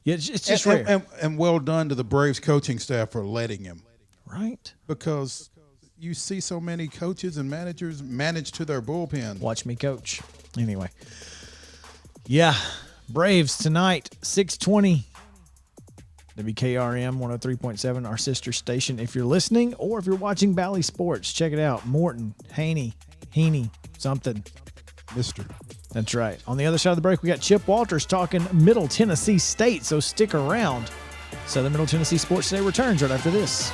Yeah, it's just rare. And well done to the Braves coaching staff for letting him. Right? Because you see so many coaches and managers manage to their bullpen. Watch me coach. Anyway. Yeah, Braves tonight, 6:20. WKRM 103.7, our sister station. If you're listening or if you're watching Bally Sports, check it out. Morton, Heaney, something. Mister. That's right. On the other side of the break, we got Chip Walters talking Middle Tennessee State, so stick around. Southern Middle Tennessee Sports Today returns right after this.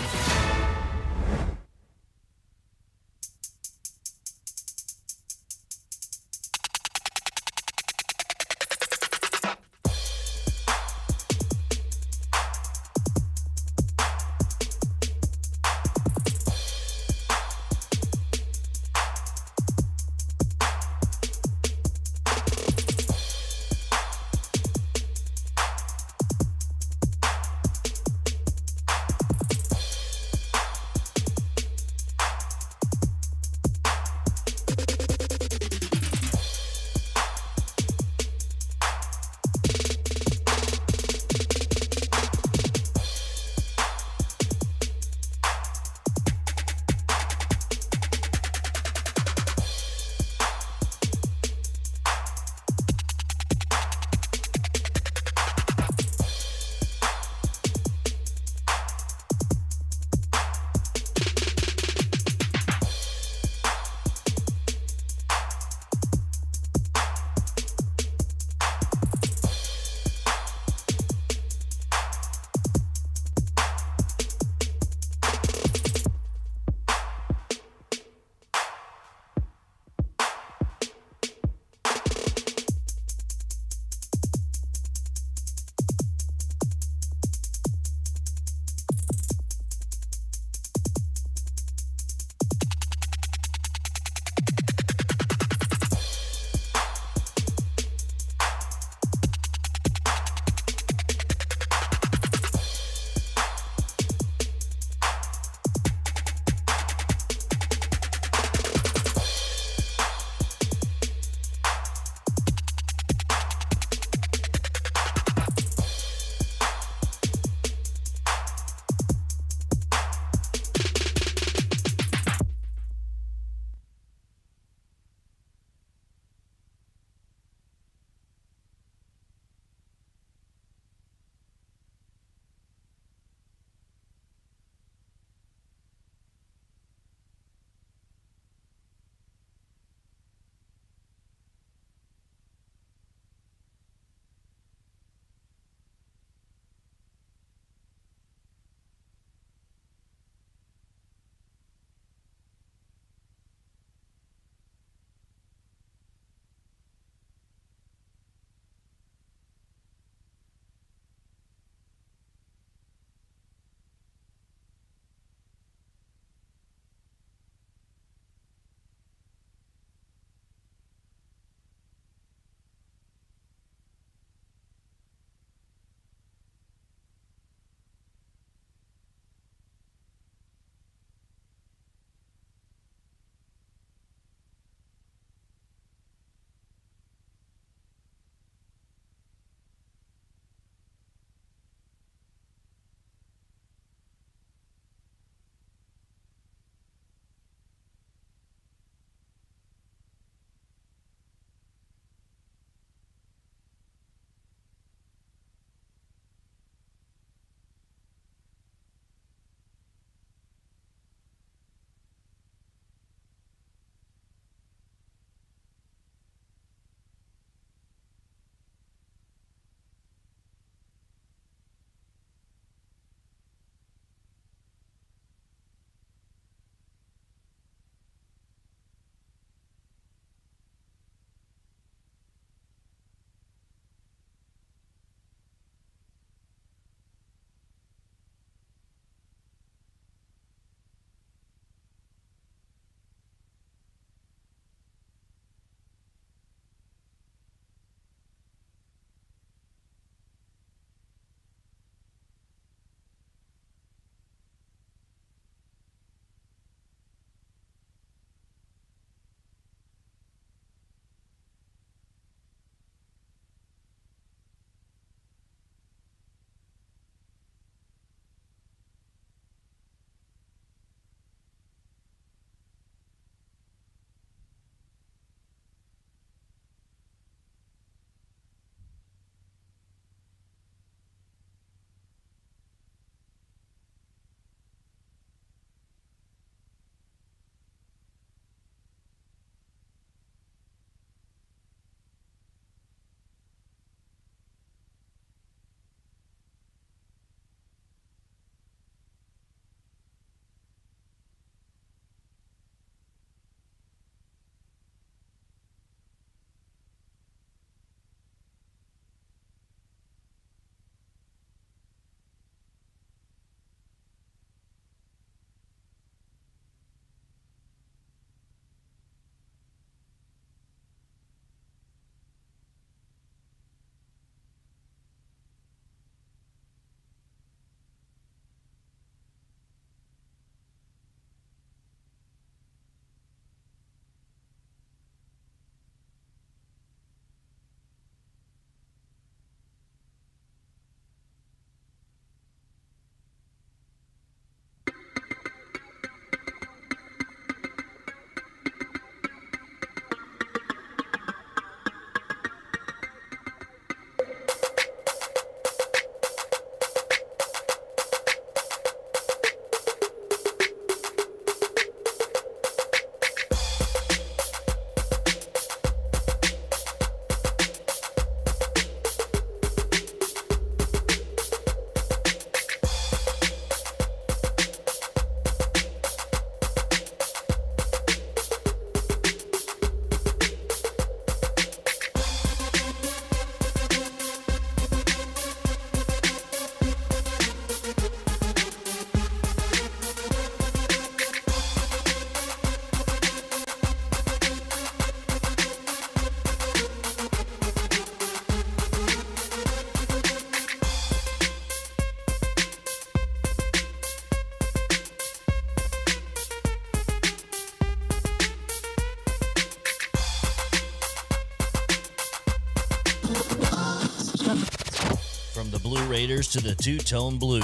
Raiders to the two-tone blue,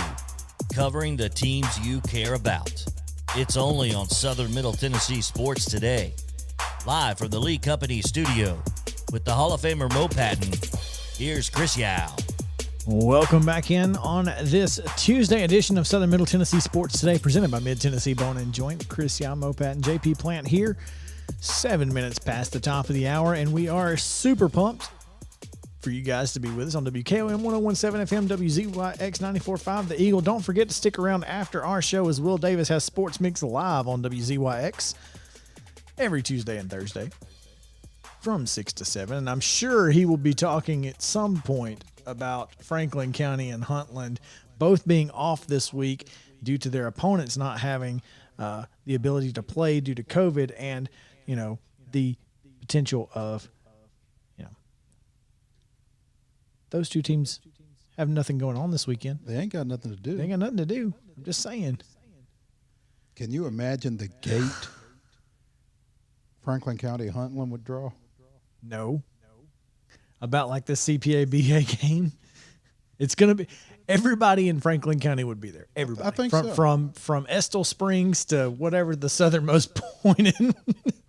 covering the teams you care about. It's only on Southern Middle Tennessee Sports Today. Live from the Lee Company studio with the Hall of Famer Mo Patton, here's Chris Yow. Welcome back in on this Tuesday edition of Southern Middle Tennessee Sports Today, presented by Mid-Tennessee Bone and Joint. Chris Yow, Mo Patton, JP Plant here. 7 minutes past the top of the hour, and we are super pumped for you guys to be with us on WKOM 101.7 FM, WZYX 94.5 The Eagle. Don't forget to stick around after our show as Will Davis has Sports Mix live on WZYX every Tuesday and Thursday from 6 to 7. And I'm sure he will be talking at some point about Franklin County and Huntland both being off this week due to their opponents not having the ability to play due to COVID and, the potential of, those two teams have nothing going on this weekend. They ain't got nothing to do. They ain't got nothing to do. I'm just saying. Can you imagine the gate Franklin County Huntland would draw? No. About like the CPA BA game. It's going to be everybody in Franklin County would be there. Everybody. I think from Estill Springs to whatever the southernmost point in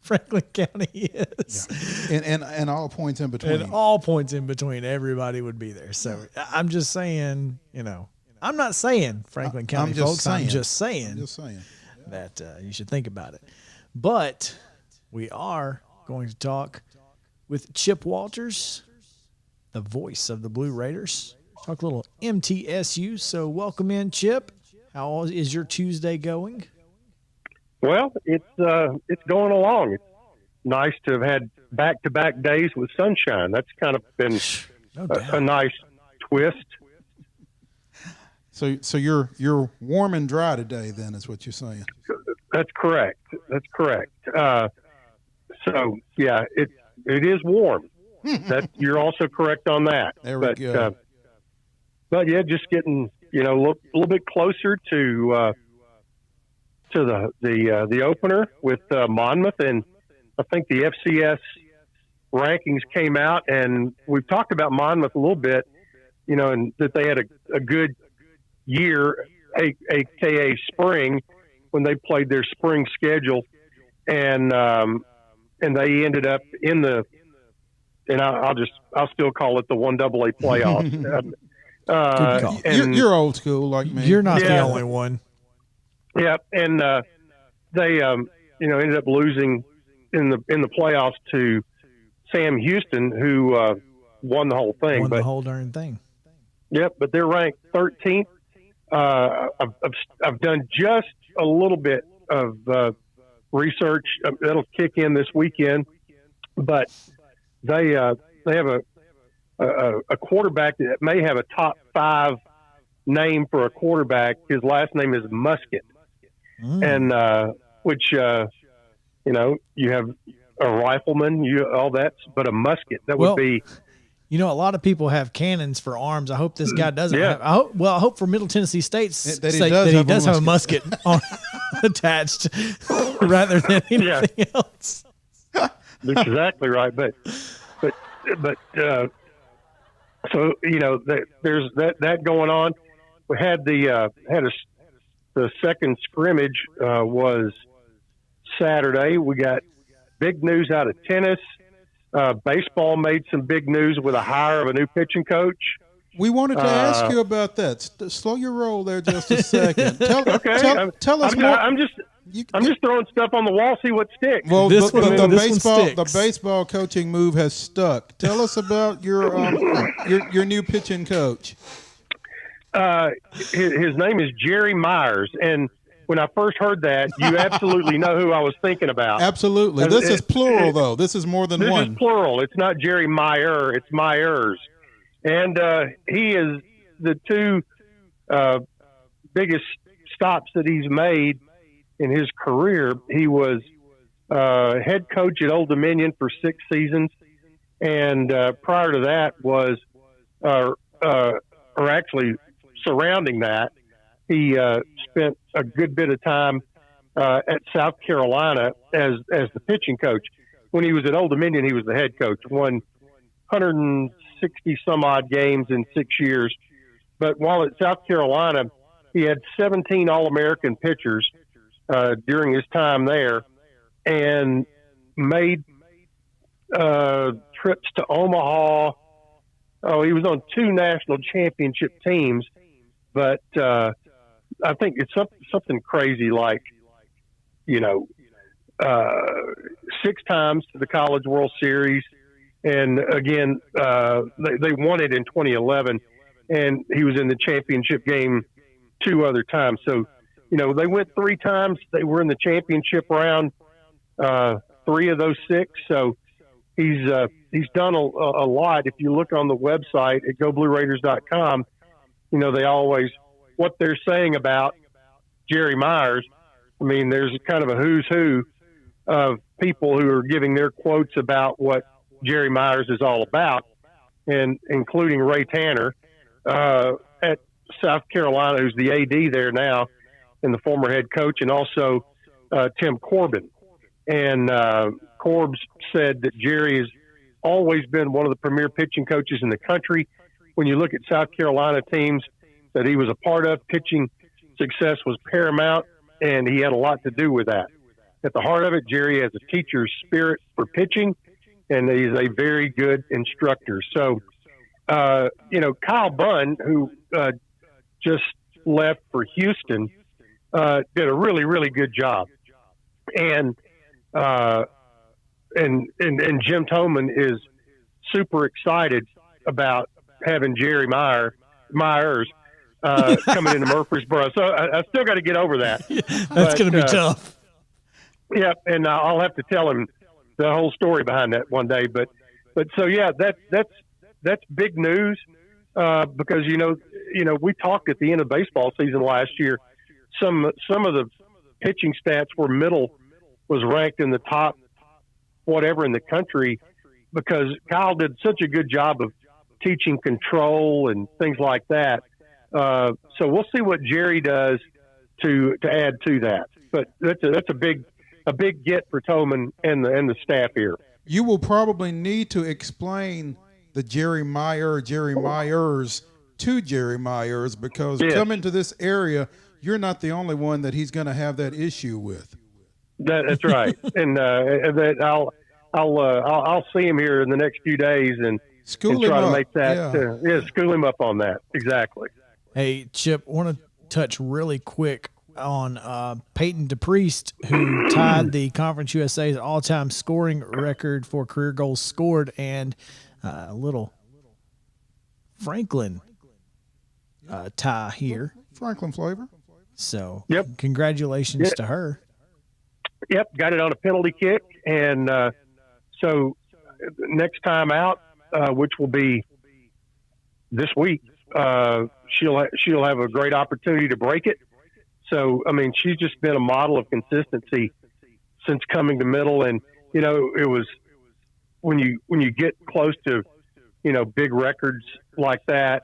Franklin County is. Yeah. And all points in between. And all points in between, everybody would be there. So I'm just saying, I'm not saying Franklin County folks. I'm just saying that you should think about it. But we are going to talk with Chip Walters, the voice of the Blue Raiders. Talk a little MTSU. So welcome in, Chip. How is your Tuesday going? Well, it's going along. It's nice to have had back-to-back days with sunshine. That's kind of been a nice twist. So you're warm and dry today, then, is what you're saying? That's correct. So yeah, it is warm. That you're also correct on that. There we go. But yeah, just getting a little bit closer to the opener with Monmouth, and I think the FCS rankings came out, and we've talked about Monmouth a little bit, and that they had a good year, aka spring, when they played their spring schedule, and they ended up in the, and I'll still call it the 1AA playoffs. Good call. You're old school like me. You're not the only one. Yeah, and they ended up losing in the playoffs to Sam Houston, who won the whole thing. Won the whole darn thing. Yep, but they're ranked 13th. I've done just a little bit of research that'll kick in this weekend, but they have a quarterback that may have a top 5 name for a quarterback. His last name is Musket. And which you have a rifleman, all that, but a musket would be. A lot of people have cannons for arms. I hope this guy doesn't. Yeah. I hope for Middle Tennessee State's sake that he does have a musket attached rather than anything else. That's exactly right, but so there's that going on. We had the second scrimmage was Saturday. We got big news out of tennis. Baseball made some big news with a hire of a new pitching coach. We wanted to ask you about that. Slow your roll there just a second. Tell us more. I'm just throwing stuff on the wall, see what sticks. Well, the baseball coaching move has stuck. Tell us about your new pitching coach. His name is Jerry Myers, and when I first heard that, you absolutely know who I was thinking about. Absolutely. This is plural, though. This is more than one. This is plural. It's not Jerry Meyer. It's Myers. And he is the two biggest stops that he's made in his career. He was head coach at Old Dominion for 6 seasons, and prior to that was, or actually surrounding that, he spent a good bit of time at South Carolina as the pitching coach. When he was at Old Dominion, he was the head coach. Won 160 some odd games in 6 years, But while at South Carolina, he had 17 All-American pitchers during his time there, and made trips to Omaha. Oh, he was on 2 national championship teams, but I think it's something crazy like, 6 times to the College World Series. And again, they won it in 2011, and he was in the championship game 2 other times. So, they went 3 times. They were in the championship round 3 of those 6. So he's done a lot. If you look on the website at GoBlueRaiders.com, they always, what they're saying about Jerry Myers. I mean, there's kind of a who's who of people who are giving their quotes about what Jerry Myers is all about, and including Ray Tanner at South Carolina, who's the AD there now and the former head coach, and also Tim Corbin. And Corbs said that Jerry has always been one of the premier pitching coaches in the country. When you look at South Carolina teams that he was a part of, pitching success was paramount, and he had a lot to do with that. At the heart of it, Jerry has a teacher's spirit for pitching, and he's a very good instructor. So, Kyle Bunn, who just left for Houston, did a really, really good job. And Jim Toman is super excited about having Jerry Myers coming into Murfreesboro. So I still got to get over that. That's going to be tough. Yeah, and I'll have to tell him the whole story behind that one day. But so yeah, that's big news because we talked at the end of baseball season last year. Some of the pitching stats where Middle was ranked in the top whatever in the country because Kyle did such a good job of teaching control and things like that. So we'll see what Jerry does to add to that. But that's a big get for Toman and the staff here. You will probably need to explain the Jerry Myers to Jerry Myers because coming to this area, you're not the only one that he's going to have that issue with. That's right, and that I'll see him here in the next few days and try to make that school him up on that exactly. Hey Chip, I want to touch really quick on Peyton DePriest, who tied the Conference USA's all-time scoring record for career goals scored, and a little Franklin tie here. Franklin flavor. So, congratulations to her. Yep, got it on a penalty kick, and so next time out, which will be this week, she'll have a great opportunity to break it. So, I mean, she's just been a model of consistency since coming to Middle, and it was when you get close to big records like that,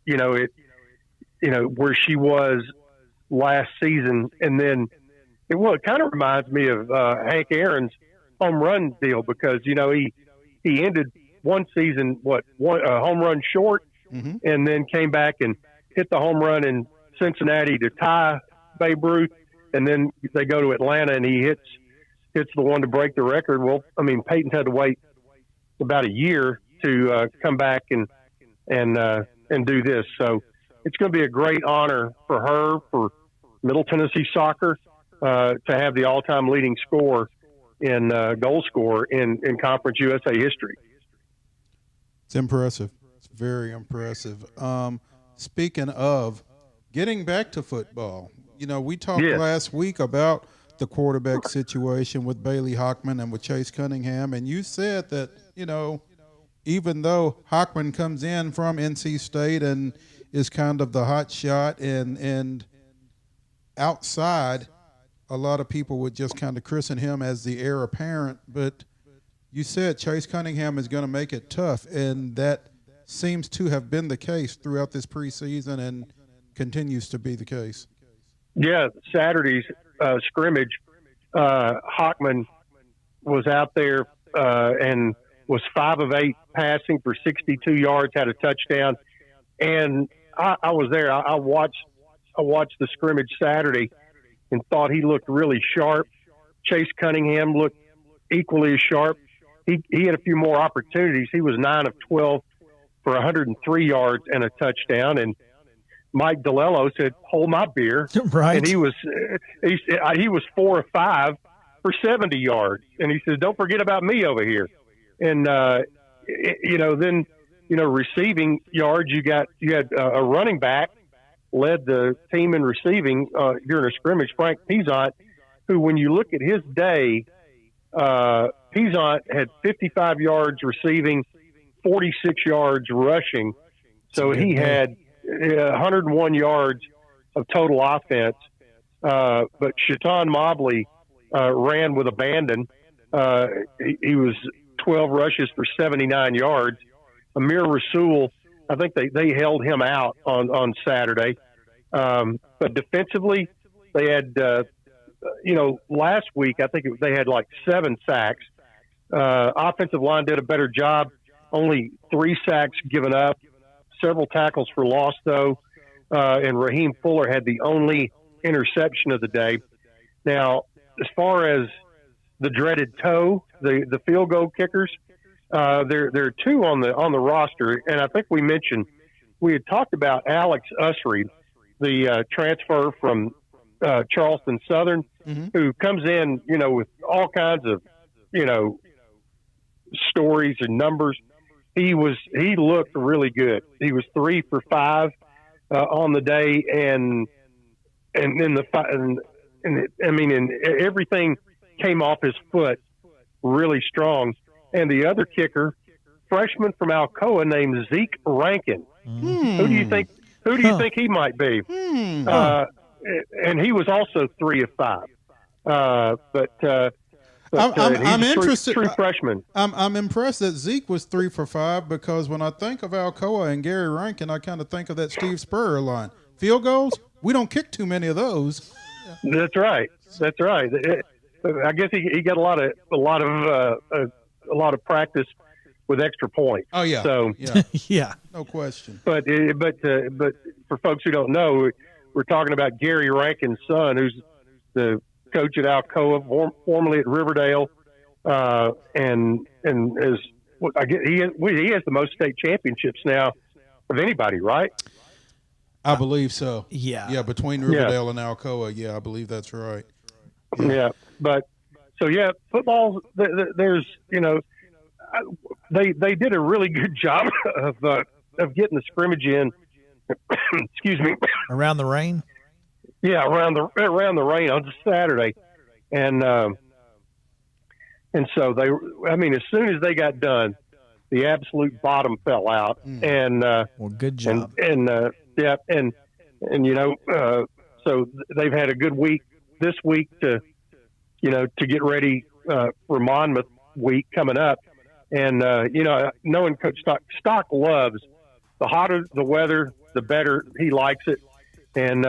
where she was last season, and then it kind of reminds me of Hank Aaron's home run deal because he ended one season home run short, and then came back and hit the home run in Cincinnati to tie Babe Ruth, and then they go to Atlanta and he hits the one to break the record. Well, I mean, Peyton's had to wait about a year to come back and do this. So it's going to be a great honor for her, for Middle Tennessee soccer, to have the all-time leading scorer in goal scorer in Conference USA history. It's impressive. It's very impressive. Speaking of getting back to football, we talked last week about the quarterback situation with Bailey Hockman and with Chase Cunningham, and you said that, even though Hockman comes in from NC State and is kind of the hot shot and outside, a lot of people would just kind of christen him as the heir apparent, but you said Chase Cunningham is going to make it tough, and that seems to have been the case throughout this preseason and continues to be the case. Yeah, Saturday's scrimmage, Hockman was out there and was 5 of 8 passing for 62 yards, had a touchdown, and I was there. I watched the scrimmage Saturday and thought he looked really sharp. Chase Cunningham looked equally as sharp. He had a few more opportunities. He was 9 of 12 for 103 yards and a touchdown. And Mike DeLello said, "Hold my beer." Right. And he was 4 of 5 for 70 yards. And he says, "Don't forget about me over here." And then receiving yards, you had a running back led the team in receiving during a scrimmage, Frank Peasant, who, when you look at his day, Peasant had 55 yards receiving, 46 yards rushing. So he had 101 yards of total offense. But Shaitan Mobley ran with abandon. He was 12 rushes for 79 yards. Amir Rasul, I think they held him out on Saturday. But defensively, they had, last week, I think they had like 7 sacks. Offensive line did a better job. Only 3 sacks given up. Several tackles for loss, though. And Raheem Fuller had the only interception of the day. Now, as far as the dreaded toe, the field goal kickers, there are 2 on the roster, and I think we had talked about Alex Usry, the transfer from Charleston Southern, who comes in, with all kinds of, stories and numbers. He looked really good. He was 3 for 5 on the day, and everything came off his foot really strong. And the other kicker, freshman from Alcoa named Zeke Rankin. Who do you think he might be? And he was also 3 of 5. I'm interested. True freshman. I'm impressed that Zeke was 3 for 5, because when I think of Alcoa and Gary Rankin, I kind of think of that Steve Spurrier line. Field goals, we don't kick too many of those. That's right. I guess he got a lot of practice with extra points. Oh yeah. So Yeah. No question. But for folks who don't know, we're talking about Gary Rankin's son, who's the coach at Alcoa, formerly at Riverdale, and is I guess he has the most state championships now of anybody, right? I believe so. Yeah. Between Riverdale and Alcoa, I believe that's right. Yeah, but so football. There's they did a really good job of getting the scrimmage in. Excuse me. Around the rain. Yeah, around the rain on Saturday, and so as soon as they got done, the absolute bottom fell out, and good job, so they've had a good week this week to get ready for Monmouth week coming up, and knowing Coach Stock loves the hotter the weather, the better he likes it. And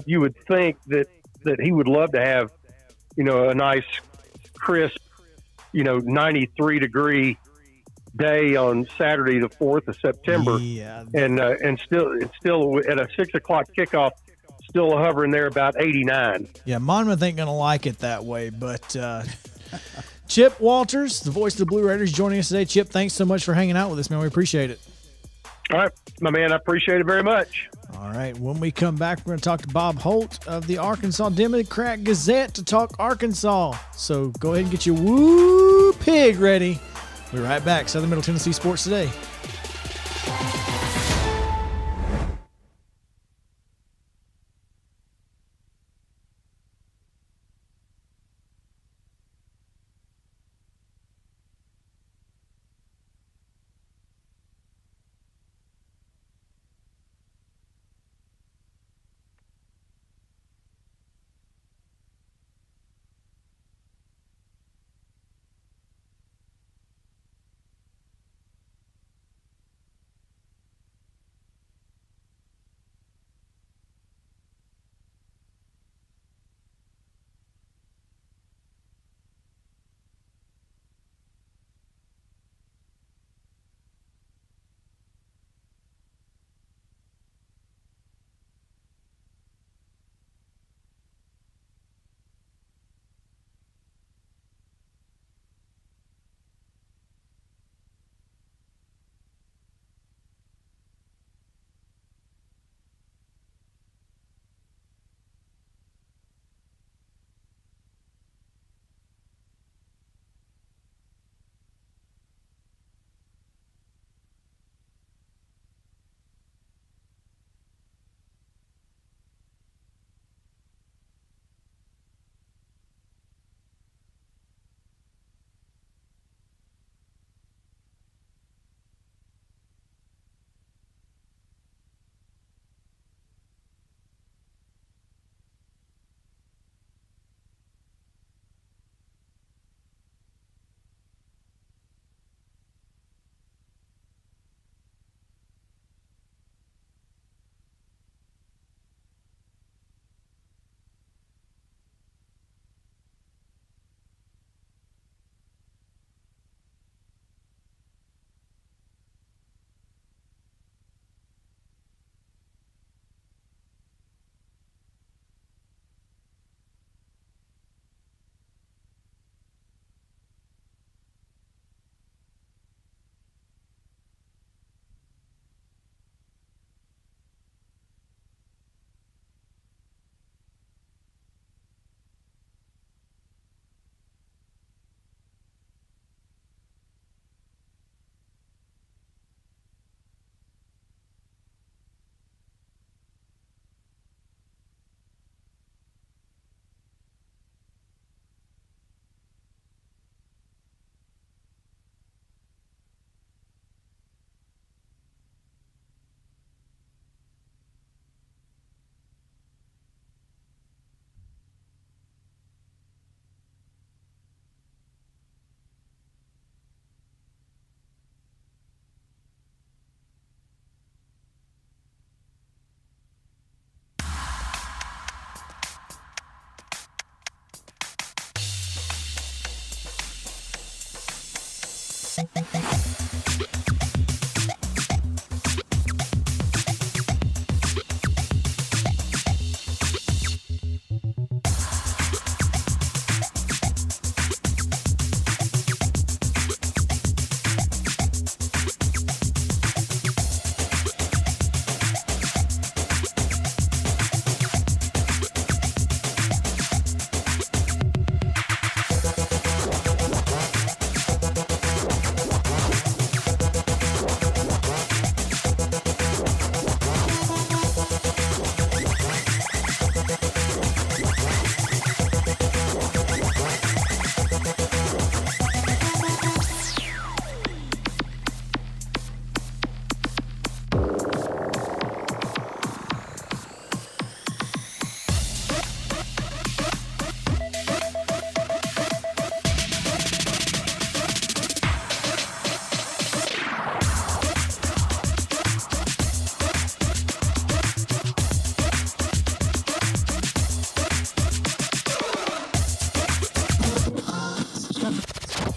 you would think that he would love to have, a nice, crisp, 93-degree day on Saturday, the 4th of September. Yeah. And still at a 6 o'clock kickoff, still hovering there about 89. Yeah, Monmouth ain't gonna like it that way, but Chip Walters, the voice of the Blue Raiders, joining us today. Chip, thanks so much for hanging out with us, man. We appreciate it. All right, my man, I appreciate it very much. All right, when we come back, we're going to talk to Bob Holt of the Arkansas Democrat Gazette to talk Arkansas. So go ahead and get your woo pig ready. We'll be right back. Southern Middle Tennessee Sports Today.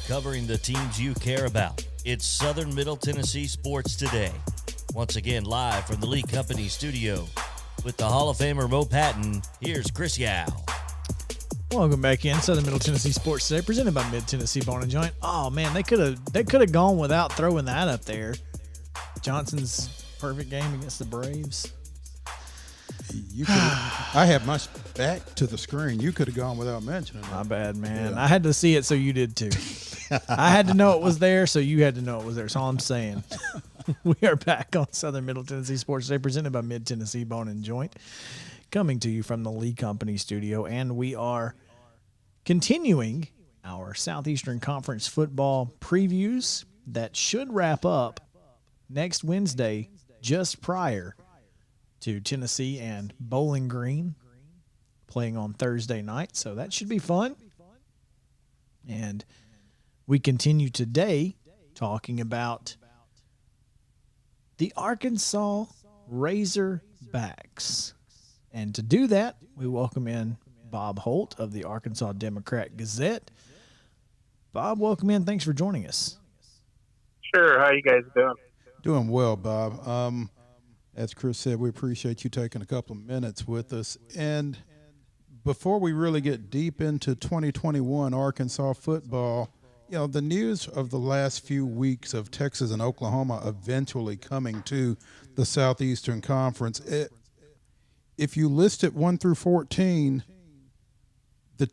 Covering the teams you care about. It's Southern Middle Tennessee Sports Today. Once again, live from the Lee Company studio with the Hall of Famer Mo Patton. Here's Chris Yow. Welcome back in Southern Middle Tennessee Sports Today, presented by Mid Tennessee Bone and Joint. Oh man, they could have gone without throwing that up there. Johnson's perfect game against the Braves. I have my back to the screen. You could have gone without mentioning it. My bad, man. Yeah. I had to see it, so you did too. I had to know it was there, so you had to know it was there. That's all I'm saying. We are back on Southern Middle Tennessee Sports Today, presented by Mid Tennessee Bone and Joint, coming to you from the Lee Company studio, and we are continuing our Southeastern Conference football previews that should wrap up next Wednesday, just prior to Tennessee and Bowling Green playing on Thursday night. So that should be fun. And we continue today talking about the Arkansas Razorbacks. And to do that, we welcome in Bob Holt of the Arkansas Democrat-Gazette. Bob, welcome in. Thanks for joining us. Sure. How you guys doing? Doing well, Bob. As Chris said, we appreciate you taking a couple of minutes with us. And before we really get deep into 2021 Arkansas football, you know, the news of the last few weeks of Texas and Oklahoma eventually coming to the Southeastern Conference, if you list it 1 through 14, the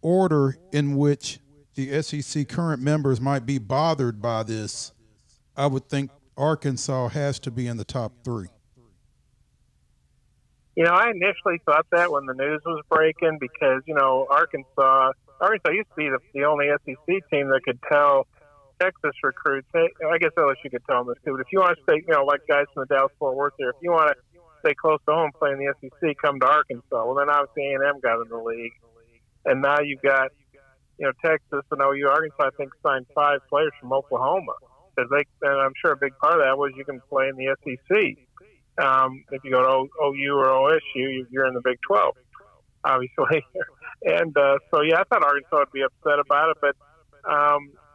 order in which the SEC current members might be bothered by this, I would think Arkansas has to be in the top 3. You know, I initially thought that when the news was breaking because, you know, Arkansas used to be the only SEC team that could tell Texas recruits, hey, I guess LSU could tell them this too, but if you want to stay, you know, like guys from the Dallas-Fort Worth here, if you want to stay close to home playing the SEC, come to Arkansas. Well, then obviously A&M got in the league. And now you've got, you know, Texas and OU. Arkansas, I think, signed 5 players from Oklahoma. And I'm sure a big part of that was you can play in the SEC. If you go to OU or OSU, you're in the Big 12, obviously. And so, yeah, I thought Arkansas would be upset about it. But,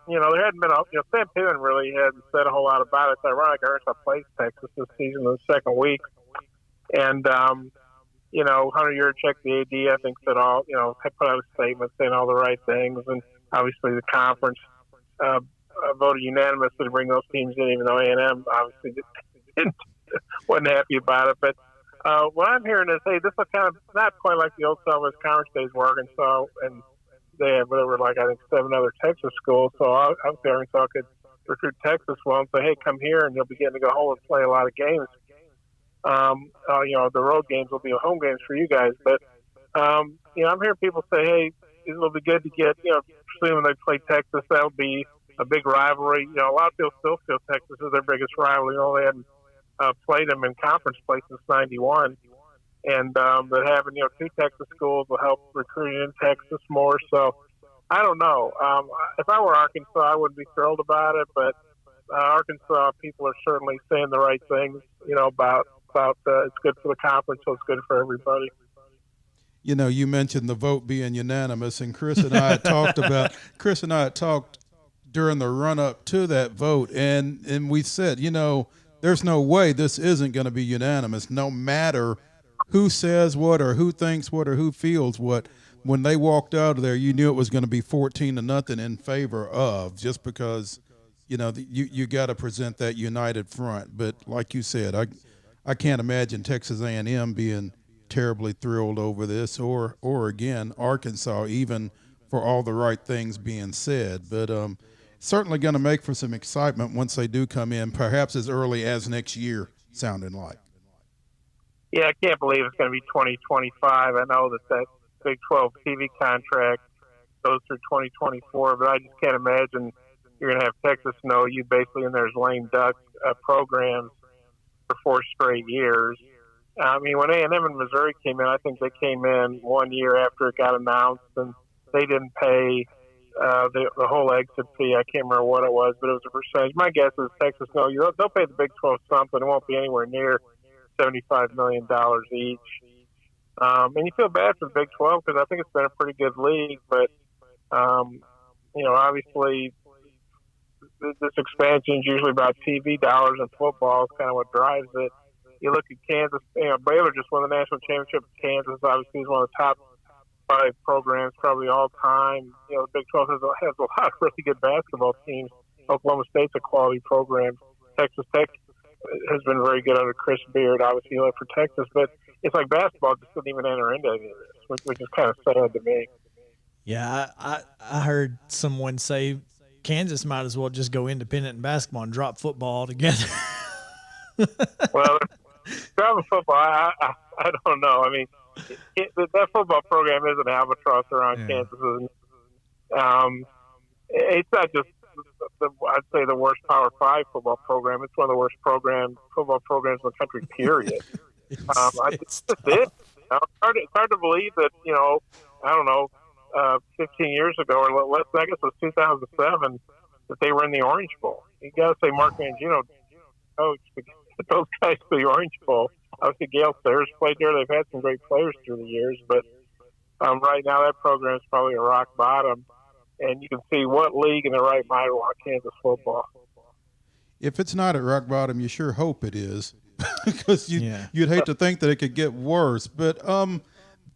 you know, there hadn't been Sam Pittman really hadn't said a whole lot about it. It's ironic Arkansas plays Texas this season in the second week. And, you know, Hunter Yurchek, the AD, I think, said all, you know, put out a statement saying all the right things. And obviously the conference voted unanimously to bring those teams in, even though A&M obviously wasn't happy about it. But what I'm hearing is, hey, this is kind of not quite like the old Southwest Conference days where Arkansas and they have whatever, like I think 7 other Texas schools. So obviously Arkansas could recruit Texas well and say, hey, come here, and you'll be getting to go home and play a lot of games. You know, the road games will be home games for you guys. But, you know, I'm hearing people say, hey, it'll be good to get, you know, especially when they play Texas, that'll be a big rivalry. You know, a lot of people still feel Texas is their biggest rival. You know, they hadn't played them in conference play since '91. And that having, you know, 2 Texas schools will help recruiting in Texas more. So, I don't know. If I were Arkansas, I wouldn't be thrilled about it. But Arkansas people are certainly saying the right things, you know, about it's good for the conference, so it's good for everybody. You know, you mentioned the vote being unanimous, and Chris and I had talked during the run up to that vote, and we said, there's no way this isn't going to be unanimous, no matter who says what or who thinks what or who feels what. When they walked out of there, you knew it was going to be 14-0 in favor of, just because, you got to present that united front. But like you said, I can't imagine Texas A&M being terribly thrilled over this, or again, Arkansas, even for all the right things being said. But certainly going to make for some excitement once they do come in, perhaps as early as next year, sounding like. Yeah, I can't believe it's going to be 2025. I know that Big 12 TV contract goes through 2024, but I just can't imagine you're going to have Texas and OU basically in their lame duck programs for 4 straight years. I mean, when A&M and Missouri came in, I think they came in 1 year after it got announced, and they didn't pay the whole exit fee. I can't remember what it was, but it was a percentage. My guess is Texas and OU, they'll pay the Big 12 something. It won't be anywhere near $75 million each. And you feel bad for the Big 12 because I think it's been a pretty good league. But, obviously this expansion is usually about TV dollars, and football is kind of what drives it. You look at Kansas, Baylor just won the national championship. Kansas obviously is one of the top 5 programs probably all time. The Big 12 has a lot of really good basketball teams. Oklahoma State's a quality program. Texas Tech has been very good under Chris Beard, obviously for Texas, but it's like basketball just didn't even enter into any of this, which is kind of sad to me. Yeah, I heard someone say Kansas might as well just go independent in basketball and drop football altogether. Well, dropping football, I don't know. I mean, that football program is an albatross around Kansas. It's not just I'd say the worst Power 5 football program. It's one of the worst football programs in the country, period. It's hard to believe that, 15 years ago, or I guess it was 2007, that they were in the Orange Bowl. You got to say Mark Mangino coached those guys to the Orange Bowl. Obviously, Gale Sayers played there. They've had some great players through the years, but right now that program is probably a rock bottom. And you can see what league in the right mind will want Kansas football. If it's not at rock bottom, you sure hope it is, because you'd hate to think that it could get worse. But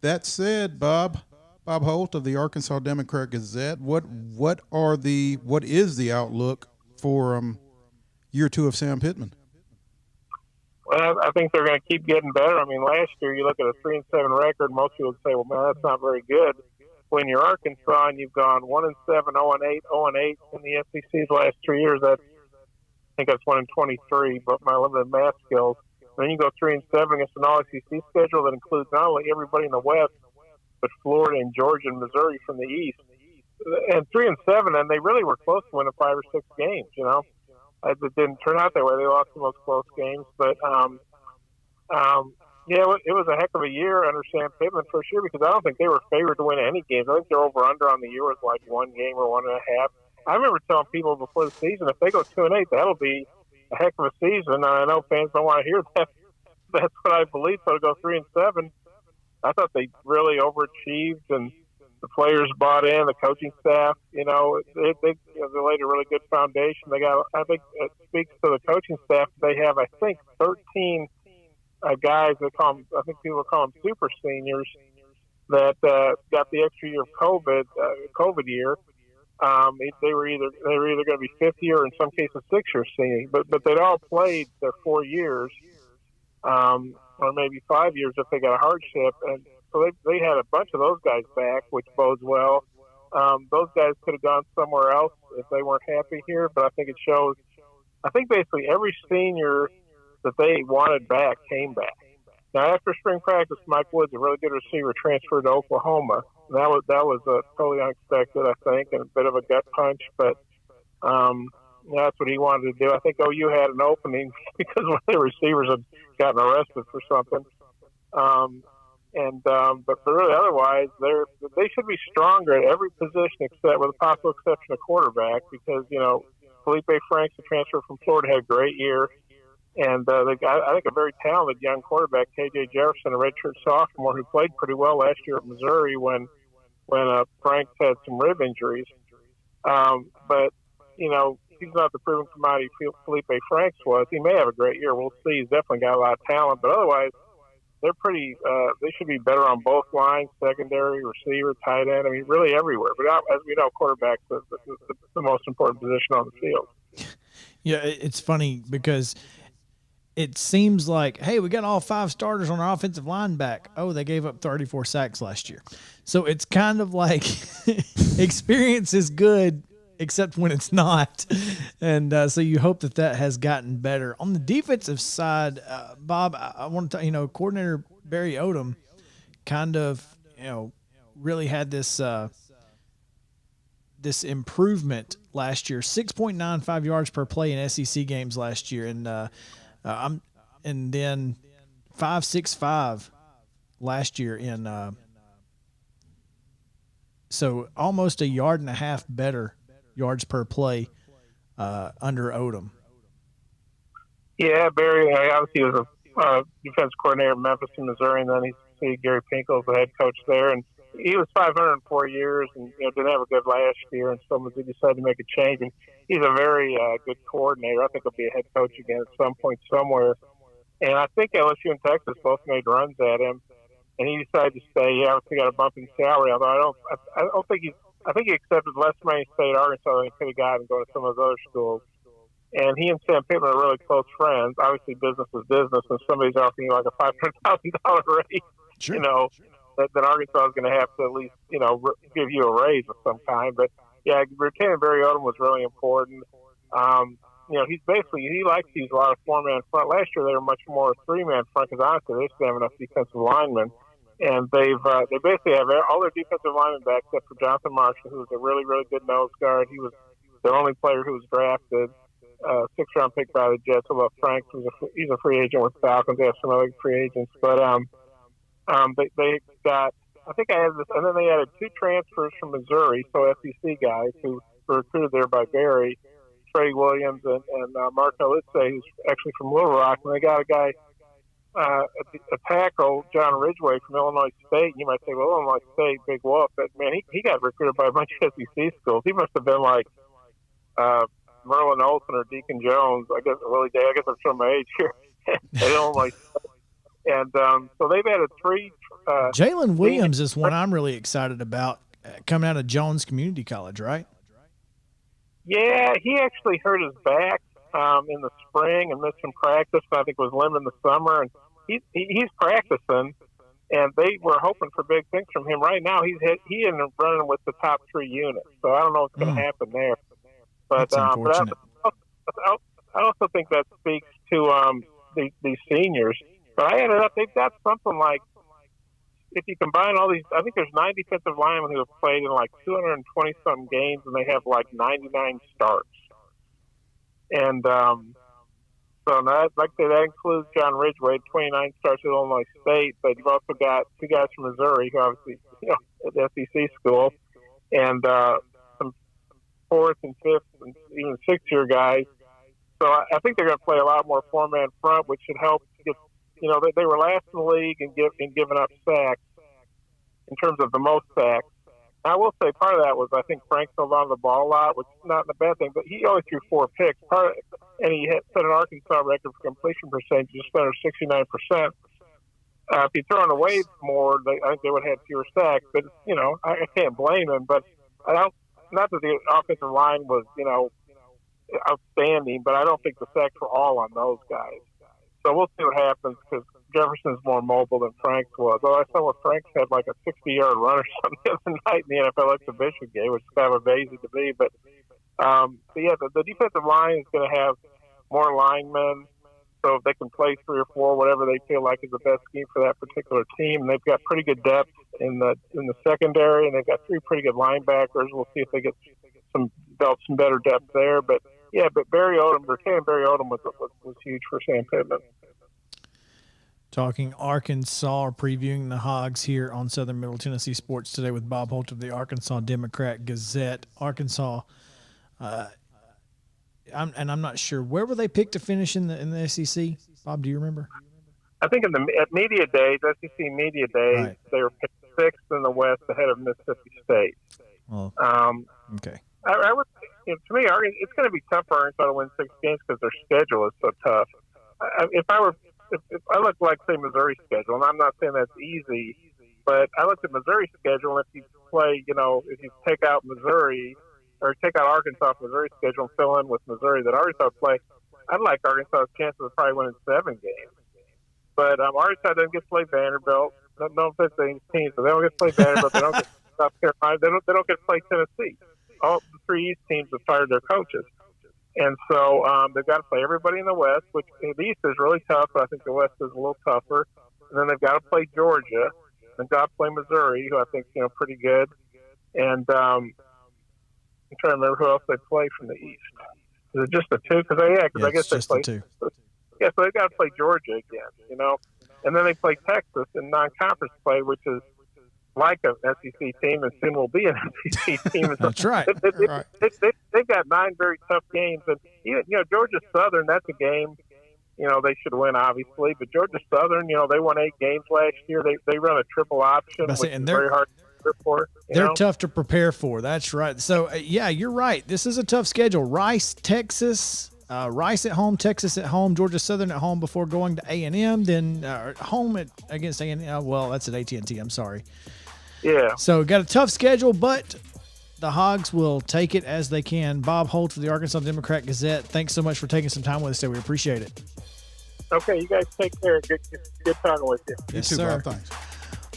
that said, Bob Holt of the Arkansas Democrat Gazette, what is the outlook for year 2 of Sam Pittman? Well, I think they're going to keep getting better. I mean, last year you look at a 3-7 record, most people would say, "Well, man, that's not very good." When you're Arkansas and you've gone 1-7, 0-8, 0-8 in the SEC's last 3 years, I think that's 1 in 23. But my limited math skills. Then you go 3-7 against an All-SEC schedule that includes not only everybody in the West, but Florida and Georgia and Missouri from the East. And 3-7, and they really were close to winning 5 or 6 games. It didn't turn out that way. They lost the most close games, but it was a heck of a year under Sam Pittman for sure, because I don't think they were favored to win any games. I think their over-under on the year was like 1 game or 1.5. I remember telling people before the season, if they go 2-8, that'll be a heck of a season. And I know fans don't want to hear that. That's what I believe. So to go 3-7, I thought they really overachieved, and the players bought in, the coaching staff. They laid a really good foundation. I think it speaks to the coaching staff. They have, I think, 13 guys that I think people call them super seniors, that got the extra year of COVID year. They were either going to be 5th year or in some cases 6-year seniors, but they'd all played their 4 years, or maybe 5 years if they got a hardship, and so they had a bunch of those guys back, which bodes well. Those guys could have gone somewhere else if they weren't happy here, but I think it shows. I think basically every senior that they wanted back came back. Now, after spring practice, Mike Woods, a really good receiver, transferred to Oklahoma. That was totally unexpected, I think, and a bit of a gut punch, but that's what he wanted to do. I think OU had an opening because one of their receivers had gotten arrested for something. But really, otherwise, they should be stronger at every position except with the possible exception of quarterback, because Felipe Franks, the transfer from Florida, had a great year, and they got, I think, a very talented young quarterback, KJ Jefferson, a redshirt sophomore who played pretty well last year at Missouri when Franks had some rib injuries. But he's not the proven commodity Felipe Franks was. He may have a great year. We'll see. He's definitely got a lot of talent, but otherwise, they're pretty. They should be better on both lines, secondary, receiver, tight end. I mean, really everywhere. But as we know, quarterback's the most important position on the field. Yeah, it's funny because it seems like, hey, we got all 5 starters on our offensive line back. Oh, they gave up 34 sacks last year. So it's kind of like experience is good, except when it's not. And so you hope that has gotten better. On the defensive side, Bob, I want to tell you, coordinator Barry Odom kind of, really had this this improvement last year, 6.95 yards per play in SEC games last year. And and then 5.65 last year in so almost a yard and a half better yards per play under Odom. Yeah, Barry obviously was a defense coordinator at Memphis in Missouri, and then he succeeded Gary Pinkel as the head coach there. And he was 504 years and didn't have a good last year, and so he decided to make a change. And he's a very good coordinator. I think he'll be a head coach again at some point somewhere. And I think LSU and Texas both made runs at him, and he decided to stay. He obviously got a bump in salary, although I don't think I think he accepted less money to stay at Arkansas than he could have gotten going to some of those other schools. And he and Sam Pittman are really close friends. Obviously, business is business, and somebody's offering you like a $500,000 raise. Sure. That Arkansas is going to have to at least, give you a raise of some kind. But yeah, retaining Barry Odom was really important. He likes to use a lot of 4-man front. Last year they were much more 3-man front because honestly they just didn't have enough defensive linemen. And they basically have all their defensive linemen back except for Jonathan Marshall, who was a really, really good nose guard. He was the only player who was drafted, 6th-round pick by the Jets. Although Franks he's a free agent with the Falcons. They have some other free agents, but they got. I think I had this, and then they added 2 transfers from Missouri, so SEC guys who were recruited there by Barry, Trey Williams and Mark Nolitze, who's actually from Little Rock, and they got a guy. A tackle, John Ridgway from Illinois State. You might say, well, Illinois State, big whoop. But, man, he got recruited by a bunch of SEC schools. He must have been like Merlin Olsen or Deacon Jones. I guess I'm showing my age here. At Illinois State. And so they've added 3. Jalen Williams is one I'm really excited about coming out of Jones Community College, right? Yeah, he actually hurt his back in the spring and missed some practice. I think was limited in the summer, and he's practicing. And they were hoping for big things from him. Right now, he ended up running with the top 3 units. So I don't know what's going to happen there. But I also think that speaks to these seniors. But I ended up they've got something like, if you combine all these, I think there's 9 defensive linemen who have played in like 220 something games, and they have like 99 starts. And so that includes John Ridgway, 29 starts at Illinois State, but you've also got 2 guys from Missouri who obviously, at the SEC school, and some 4th and 5th and even 6th-year guys. So I think they're going to play a lot more 4-man front, which should help get, they were last in the league in giving up sacks in terms of the most sacks. I will say part of that was I think Frank held on to the ball a lot, which is not a bad thing, but he only threw 4 picks. And he set an Arkansas record for completion percentage just under 69%. If he thrown away more, I think they would have had fewer sacks. But, I can't blame him. But not that the offensive line was, outstanding, but I don't think the sacks were all on those guys. So we'll see what happens because Jefferson's more mobile than Franks was. Although I saw what Franks had like a 60-yard run or something the other night in the NFL exhibition game, which is kind of amazing to me. But yeah, the defensive line is going to have more linemen, so if they can play 3 or 4, whatever they feel like is the best scheme for that particular team. And they've got pretty good depth in the secondary, and they've got 3 pretty good linebackers. We'll see if they get some better depth there. But yeah, but retaining Barry Odom was huge for Sam Pittman. Talking Arkansas, previewing the Hogs here on Southern Middle Tennessee Sports Today with Bob Holt of the Arkansas Democrat-Gazette. Arkansas, I'm not sure. Where were they picked to finish in the SEC? Bob, do you remember? I think at Media Day, the SEC Media Day, right, they were picked 6th in the West ahead of Mississippi State. Well, okay. I would, to me, it's going to be tough for Arkansas to win 6 games because their schedule is so tough. If I look like, say, Missouri's schedule, and I'm not saying that's easy, but I looked at Missouri's schedule, and if you play, if you take out Missouri or take out Arkansas from Missouri's schedule and fill in with Missouri that Arkansas play, I'd like Arkansas's chances of probably winning 7 games. But Arkansas doesn't get to play Vanderbilt. No offense to any teams, but they don't get to play Vanderbilt. They don't get to South Carolina. They don't get to play Tennessee. All the 3 East teams have fired their coaches. And so they've got to play everybody in the West, which the East is really tough, but I think the West is a little tougher. And then they've got to play Georgia. They've got to play Missouri, who I think is pretty good. And I'm trying to remember who else they play from the East. Is it just the 2? Because I guess they play the 2. Yeah, so they've got to play Georgia again, And then they play Texas in non-conference play, which is like an SEC team and soon will be an SEC team. That's right. They've got 9 very tough games. And, Georgia Southern, that's a game, they should win, obviously. But Georgia Southern, they won 8 games last year. They run a triple option, which is very hard to prepare for. They're tough to prepare for. That's right. So, you're right. This is a tough schedule. Rice, Texas, Rice at home, Texas at home, Georgia Southern at home before going to A&M, then home against A&M. Well, that's at AT&T. I'm sorry. Yeah. So got a tough schedule, but the Hogs will take it as they can. Bob Holt for the Arkansas Democrat-Gazette. Thanks so much for taking some time with us today. We appreciate it. Okay, you guys take care. Good talking with you. Yes, you too, sir. Bob. Thanks.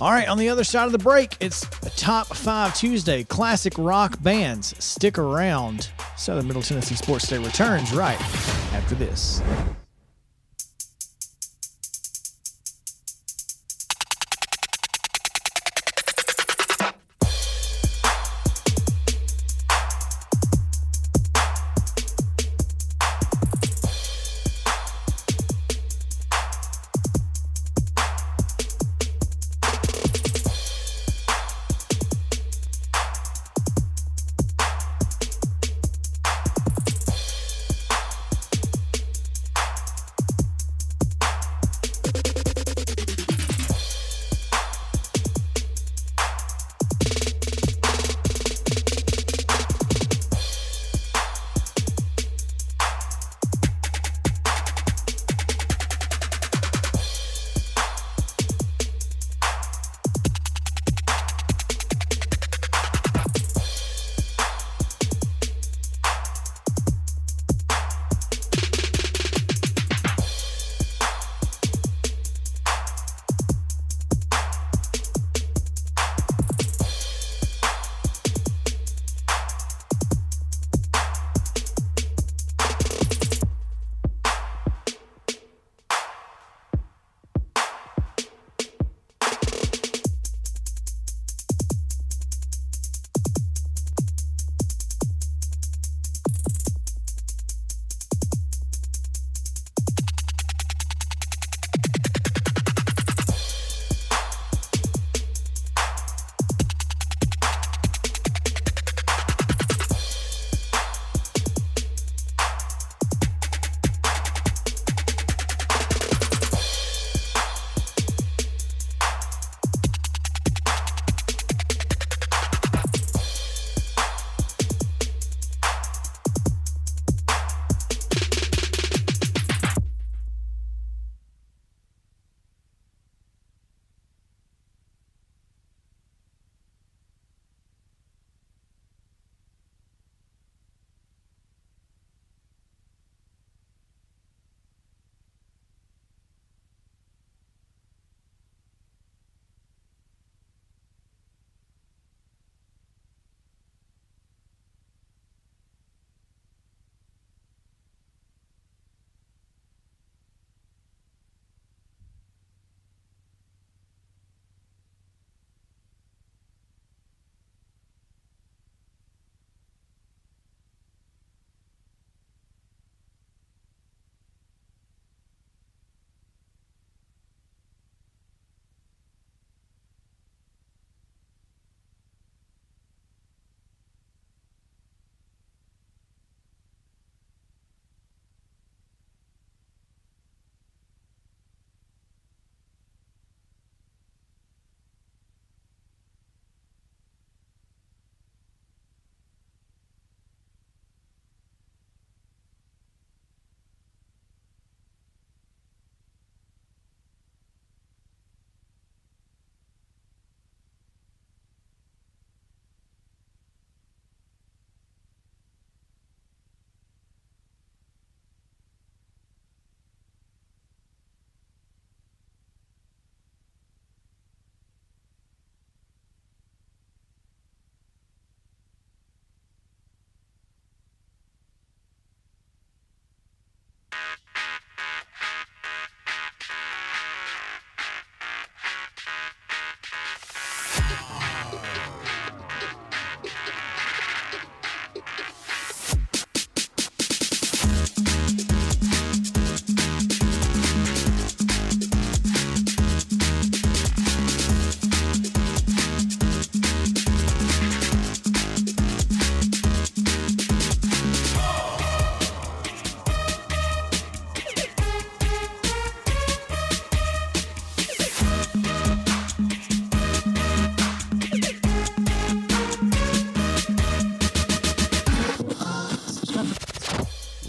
All right, on the other side of the break, it's Top 5 Tuesday. Classic rock bands. Stick around. Southern Middle Tennessee Sports Day returns right after this.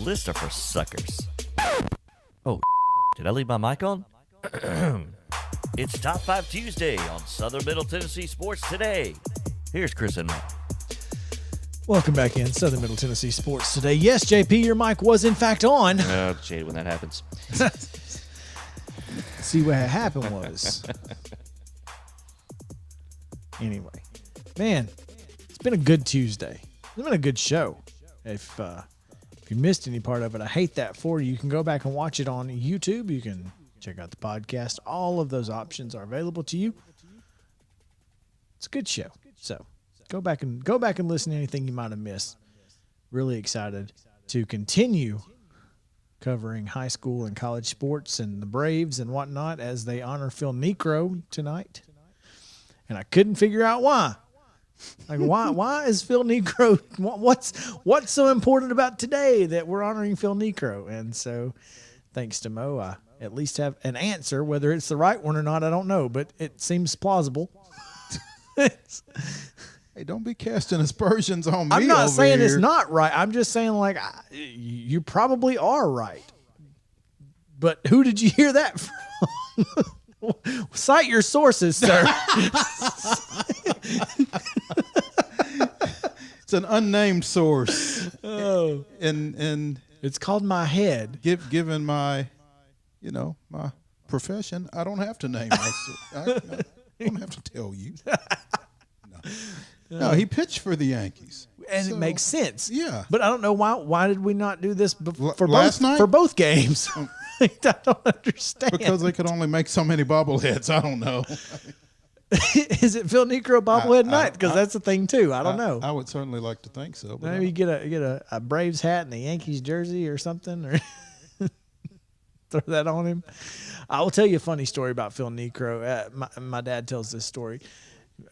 lists are for suckers. Oh, did I leave my mic on? It's Top 5 Tuesday on Southern Middle Tennessee Sports Today. Here's Chris and Matt. Welcome back in Southern Middle Tennessee Sports Today. Yes, JP, your mic was in fact on. Oh, shade when that happens. See what happened was. Anyway, man, it's been a good Tuesday. It's been a good show. If you missed any part of it, I hate that for you. You can go back and watch it on YouTube. You can check out the podcast. All of those options are available to you. It's a good show. So go back and listen to anything you might have missed. Really excited to continue covering high school and college sports and the Braves and whatnot as they honor Phil Niekro tonight. And I couldn't figure out why. Like, why is Phil Niekro? What's so important about today that we're honoring Phil Niekro? And so, thanks to Mo, I at least have an answer. Whether it's the right one or not, I don't know, but it seems plausible. Hey, don't be casting aspersions on me. I'm not over saying here. it's not right. I'm just saying, like, you probably are right. But who did you hear that from? Cite your sources, sir. It's an unnamed source. Oh. And It's called my head. given my, my profession, I don't have to name myself. I don't have to tell you. No, he pitched for the Yankees. And it makes sense. Yeah. But I don't know why did we not do this for last night? For both games? I don't understand. Because they could only make so many bobbleheads. I don't know. Is it Phil Niekro bobblehead night? Because that's a thing too. I don't know. I would certainly like to think so. But Maybe you get a Braves hat and a Yankees jersey or something, or throw that on him. I will tell you a funny story about Phil Niekro. My dad tells this story.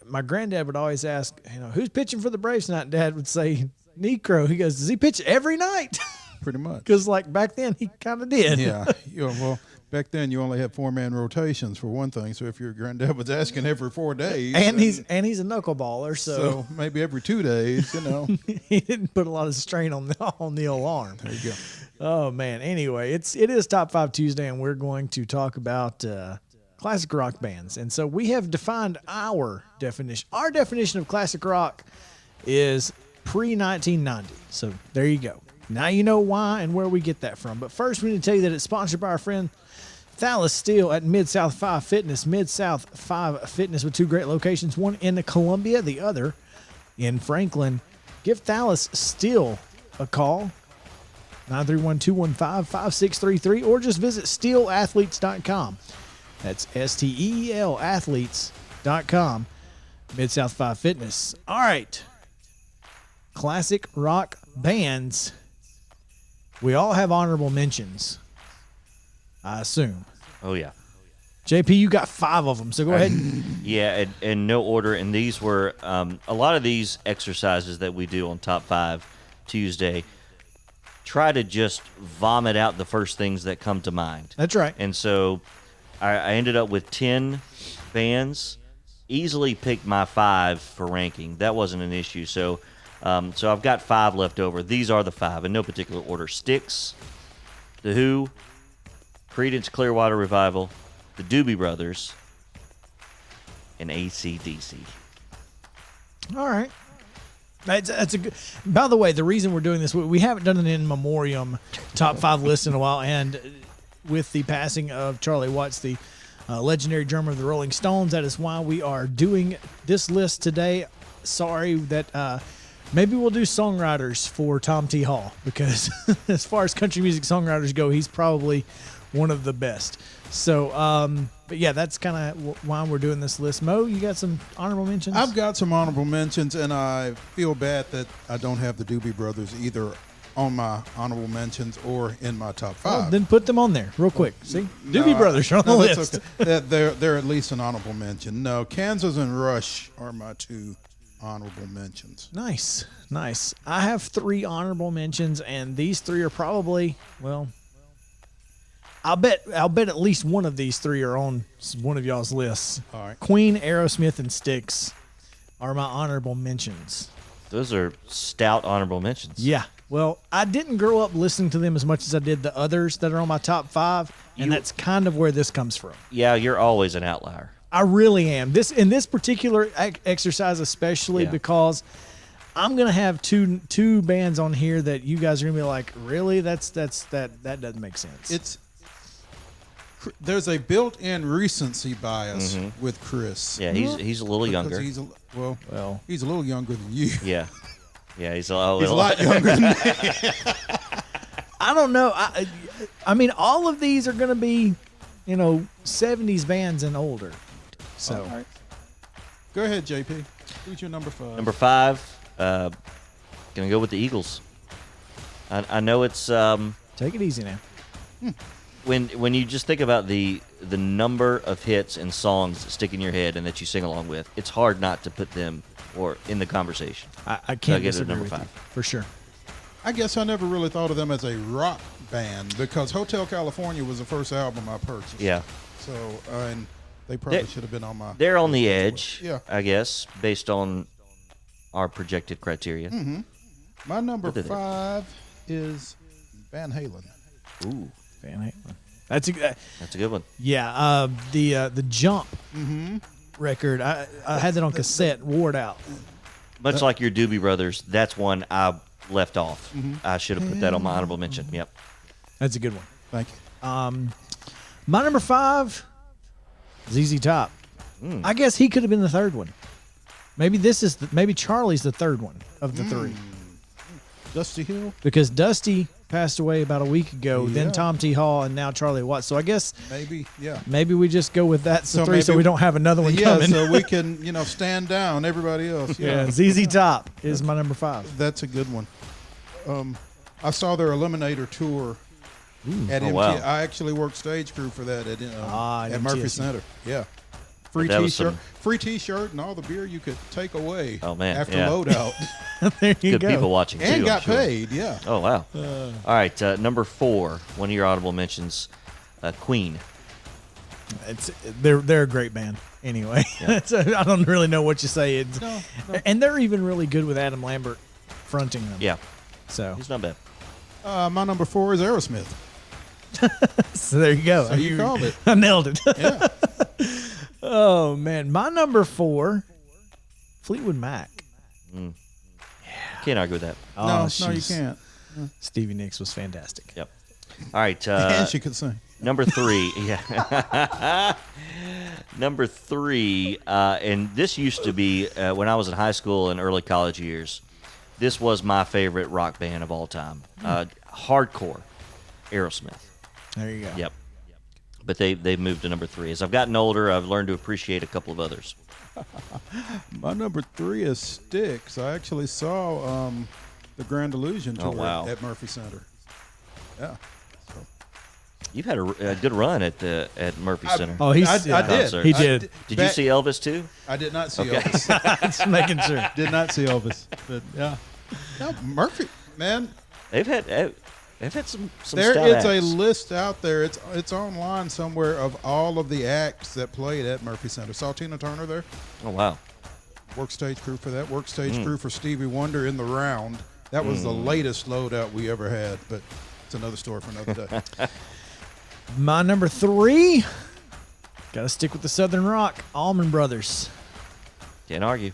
My granddad would always ask, who's pitching for the Braves tonight? Dad would say, Niekro. He goes, does he pitch every night? Pretty much. Because back then he kind of did. Yeah. Well, back then you only had 4-man rotations for one thing. So if your granddad was asking every 4 days, and he's a knuckleballer, so maybe every 2 days, he didn't put a lot of strain on the alarm. There you go. Oh man. Anyway, it is Top 5 Tuesday, and we're going to talk about classic rock bands. And so we have defined our definition. Our definition of classic rock is pre-1990. So there you go. Now you know why and where we get that from. But first, we need to tell you that it's sponsored by our friend Thalys Steel at Mid-South 5 Fitness. Mid-South 5 Fitness with 2 great locations, one in Columbia, the other in Franklin. Give Thalys Steel a call, 931-215-5633, or just visit steelathletes.com. That's STEEL athletes.com. Mid-South 5 Fitness. All right. Classic rock bands. We all have honorable mentions, I assume. Oh, yeah. JP, you got 5 of them, so go ahead. Yeah, in no order. And these were a lot of these exercises that we do on Top 5 Tuesday try to just vomit out the first things that come to mind. That's right. And so I ended up with 10 bands. Easily picked my 5 for ranking. That wasn't an issue. So I've got 5 left over. These are the 5 in no particular order: Styx, The Who, Creedence Clearwater Revival, the Doobie Brothers, and AC/DC. All right. That's a good. By the way, the reason we're doing this, we haven't done an in memoriam top 5 list in a while, and with the passing of Charlie Watts, the legendary drummer of the Rolling Stones, that is why we are doing this list today. Sorry that maybe we'll do songwriters for Tom T. Hall, because as far as country music songwriters go, he's probably one of the best. So, but yeah, that's kind of why we're doing this list. Mo, you got some honorable mentions? I've got some honorable mentions, and I feel bad that I don't have the Doobie Brothers either on my honorable mentions or in my top 5. Well, then put them on there real quick. See, Doobie Brothers are on the that's list. Okay. They're at least an honorable mention. No, Kansas and Rush are my 2 honorable mentions. Nice. I have 3 honorable mentions, and these 3 are probably, well, I'll bet at least one of these 3 are on one of y'all's lists. All right. Queen, Aerosmith, and Styx are my honorable mentions. Those are stout honorable mentions. Yeah. Well, I didn't grow up listening to them as much as I did the others that are on my top 5, and that's kind of where this comes from. Yeah, you're always an outlier. I really am. In this particular exercise, especially because I'm gonna have two bands on here that you guys are gonna be like, really? That doesn't make sense. There's a built-in recency bias with Chris. Yeah, he's a little younger. He's a little younger than you. Yeah, he's a He's a lot younger than me. I don't know. I mean, all of these are gonna be, 70s bands and older. So, all right. Go ahead, JP. Who's your number 5? Number 5, gonna go with the Eagles. I know it's take it easy now. when you just think about the number of hits and songs that stick in your head and that you sing along with, it's hard not to put them in the conversation. I can't get it at disagree number with 5 you, for sure. I guess I never really thought of them as a rock band because Hotel California was the first album I purchased. Yeah, So, and they probably should have been on my. they're on the edge. Yeah. I guess based on our projected criteria. My number What are they? 5 is Van Halen. Ooh, Van Halen. That's a good one. yeah. The Jump record. I had that on cassette. Wore it out. Much like your Doobie Brothers, that's one I left off. I should have put that on my honorable mention. Yep. That's a good one. Thank you. My number 5, ZZ Top. I guess he could have been the third one. Maybe maybe Charlie's the third one of the 3 Dusty Hill. because Dusty passed away about a week ago. Yeah. Then Tom T. Hall and now Charlie Watts. So I guess Maybe, yeah. maybe we just go with that So 3 so maybe- we don't have another one Yeah, coming. so we can, stand down everybody else. yeah, ZZ Top is my number 5. That's a good one. I saw their Eliminator tour at Oh, MT. wow. I actually worked stage crew for that at Murphy MTSU. Center. Yeah. Free That was T-shirt, some- free T-shirt, and all the beer you could take away. Oh, man, after yeah. loadout, There you Good go. people watching too. and I'm got sure. paid. Yeah. Oh wow! All right, number 4, one of your audible mentions, Queen. They're a great band. Anyway, So I don't really know what you say. And they're even really good with Adam Lambert fronting them. Yeah, So, he's not bad. My number 4 is Aerosmith. so there you go. So you called it. I nailed it. Yeah. Oh man, my number 4, Fleetwood Mac. Can't argue with that. Oh, no, you she's- can't. Stevie Nicks was fantastic. Yep. All right, And she could sing. number 3. Yeah. Number 3, and this used to be when I was in high school and early college years. This was my favorite rock band of all time. Hardcore, Aerosmith. There you go. Yep. But they've moved to number 3. As I've gotten older, I've learned to appreciate a couple of others. My number 3 is Styx. I actually saw the Grand Illusion tour wow. at Murphy Center. Yeah. You've had a good run at Murphy Center. Oh, he's I yeah. did. Concert. He did. Did you see Elvis too? I did not see Okay. Elvis. Just making sure. Did not see Elvis. But yeah. No, Murphy, man. They've had some There stout is a acts. list out there. It's online somewhere of all of the acts that played at Murphy Center. Saw Tina Turner there. Oh wow. Work stage crew for that. Work stage crew for Stevie Wonder in the round. That was the latest loadout we ever had, but it's another story for another day. My number 3, got to stick with the Southern Rock, Allman Brothers. Can't argue.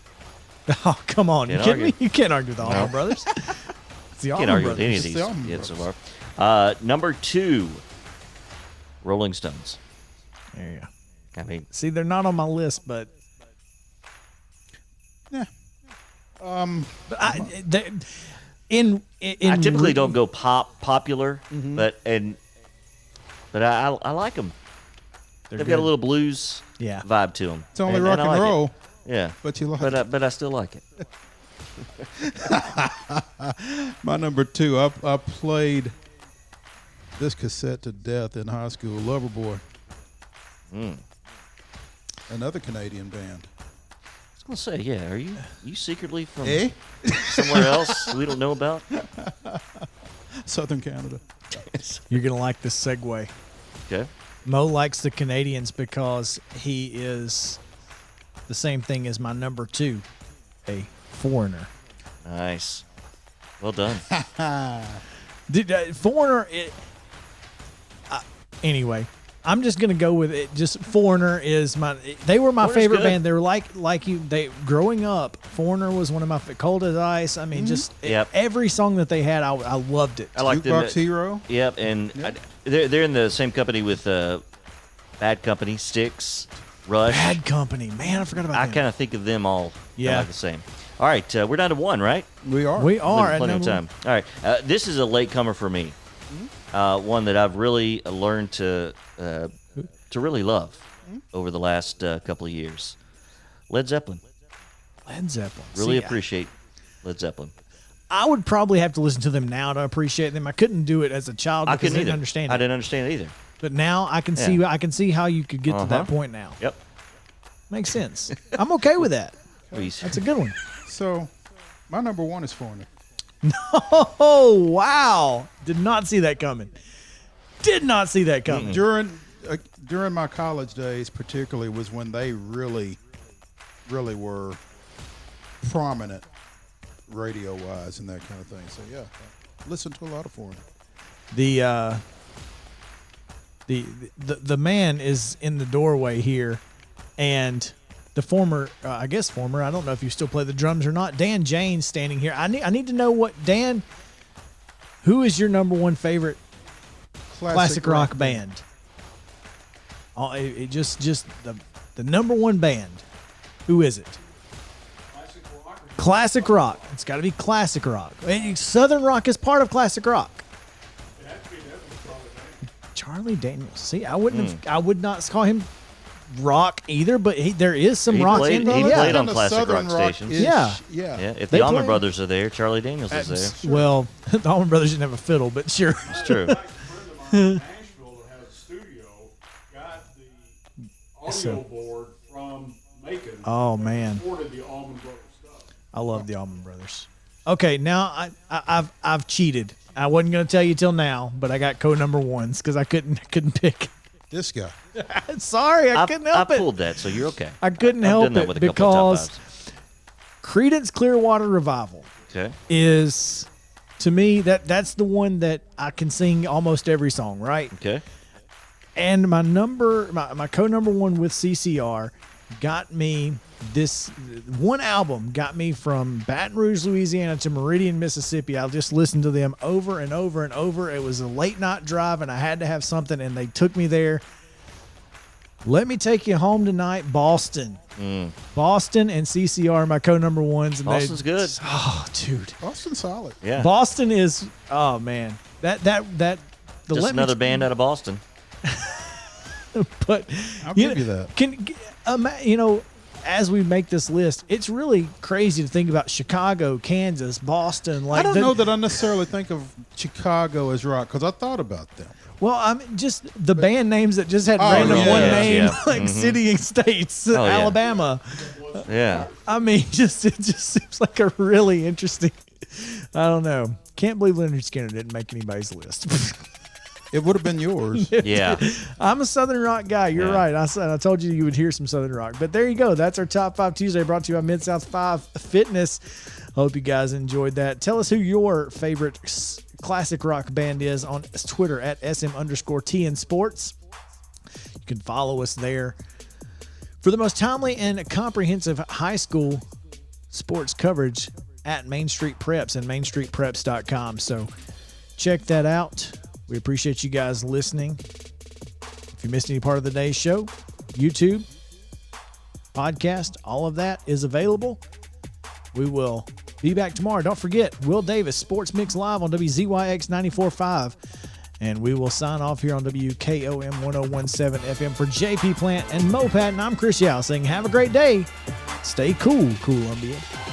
Oh, come on. Can't You kidding me? argue. You can't argue with the Allman Brothers. It's the Can't Allman argue with Brothers. any of It's these the Allman kids so Brothers. far. Number 2, Rolling Stones. There you go. I mean, See, they're not on my list, but Yeah. but I typically don't go popular, but I like them. They've got a little blues Yeah. vibe to them. It's only rock and I like it. roll, Yeah, but you like it. but I still like it. My number 2, I played this cassette to death in high school, Loverboy. Another Canadian band. I was gonna say, yeah. Are you secretly from Eh? somewhere else we don't know about? Southern Canada. You're going to like this segue. Okay. Mo likes the Canadians because he is the same thing as my number 2, a foreigner. Nice. Well done. Foreigner. Anyway, I'm just gonna go with it. Just Foreigner is my. They were my Foreigner's favorite good. band. They were like you. They growing up. Foreigner was one of my Cold as Ice. I mean, just Yep. every song that they had, I loved it. I like them. Jukebox Hero. Yep, and they're in the same company with Bad Company, Styx, Rush. Bad Company, man, I forgot about I them. kind of think of them all Yeah. like the same. All right, we're down to one, right? We are. We are at Plenty of number time. All right, this is a late comer for me. One that I've really learned to really love over the last couple of years. Led Zeppelin. Led Zeppelin. Really See, appreciate Led Zeppelin. I would probably have to listen to them now to appreciate them. I couldn't do it as a child I because couldn't I didn't either. understand I it. didn't understand it either. But now I can Yeah. see how you could get to that Uh-huh. point now. Yep. Makes sense. I'm okay with that. Please. That's a good one. So, my number one is Foreigner. Oh, wow. Did not see that coming. Did not see that coming. During my college days, particularly, was when they really were prominent radio wise and that kind of thing. So yeah, listen to a lot of Foreigner. The man is in the doorway here, and the former, I don't know if you still play the drums or not. Dan Jane's standing here. I need to know what Dan. Who is your number one favorite classic rock band? Oh, just the number one band. Who is it? Classic rock. It's got to be classic rock. Southern rock is part of classic rock. Charlie Daniels. See, I would not call him rock either, but there is some He rock played- in there. he Yeah. played on Kinda classic Southern rock stations. rock-ish. Yeah. Yeah. Yeah, if They the Allman play- Brothers are there, Charlie Daniels is there. Well, the Allman Brothers didn't have a fiddle, but sure. It's true. A friend of mine in Nashville that has a studio got the audio So- board from Macon. Oh, man. Recorded the Allman Brothers stuff. I love the Allman Brothers. Okay, now I've cheated. I wasn't going to tell you till now, but I got code number ones because I couldn't pick. This guy. Sorry, I couldn't help I it. pulled that, so you're okay. I couldn't I've help done that it with a couple of top because fives. Creedence Clearwater Revival Okay. is, to me, that's the one that I can sing almost every song, right? Okay. And my code number one with CCR got me this one album got me from Baton Rouge, Louisiana to Meridian, Mississippi. I just listened to them over and over and over. It was a late night drive and I had to have something and they took me there. Let Me Take You Home Tonight, Boston. Boston and CCR are my code number ones. And Boston's good. Oh, dude. Boston solid. Yeah. Boston is, oh man. That the Just Let Me another band out of Boston. But I'll give you that. As we make this list, it's really crazy to think about Chicago, Kansas, Boston. Like I don't know that I necessarily think of Chicago as rock because I thought about them. Well, I'm just the band names that just had Oh, random yeah. one Yeah, name, yeah. like city and states, yeah. Alabama. Yeah. I mean, it just seems like a really interesting. I don't know. Can't believe Leonard Skinner didn't make anybody's list. It would have been yours. Yeah. I'm a Southern rock guy. You're Yeah. right. I told you would hear some Southern rock. But there you go. That's our Top 5 Tuesday brought to you by Mid-South 5 Fitness. Hope you guys enjoyed that. Tell us who your favorite classic rock band is on Twitter at SM_TN Sports. You can follow us there for the most timely and comprehensive high school sports coverage at Main Street Preps and mainstreetpreps.com. So check that out. We appreciate you guys listening. If you missed any part of the day's show, YouTube, podcast, all of that is available. We will be back tomorrow. Don't forget, Will Davis, Sports Mix Live on WZYX 94.5. And we will sign off here on WKOM 1017 FM for JP Plant and Mo Patton. I'm Chris Yow saying have a great day. Stay cool, NBA.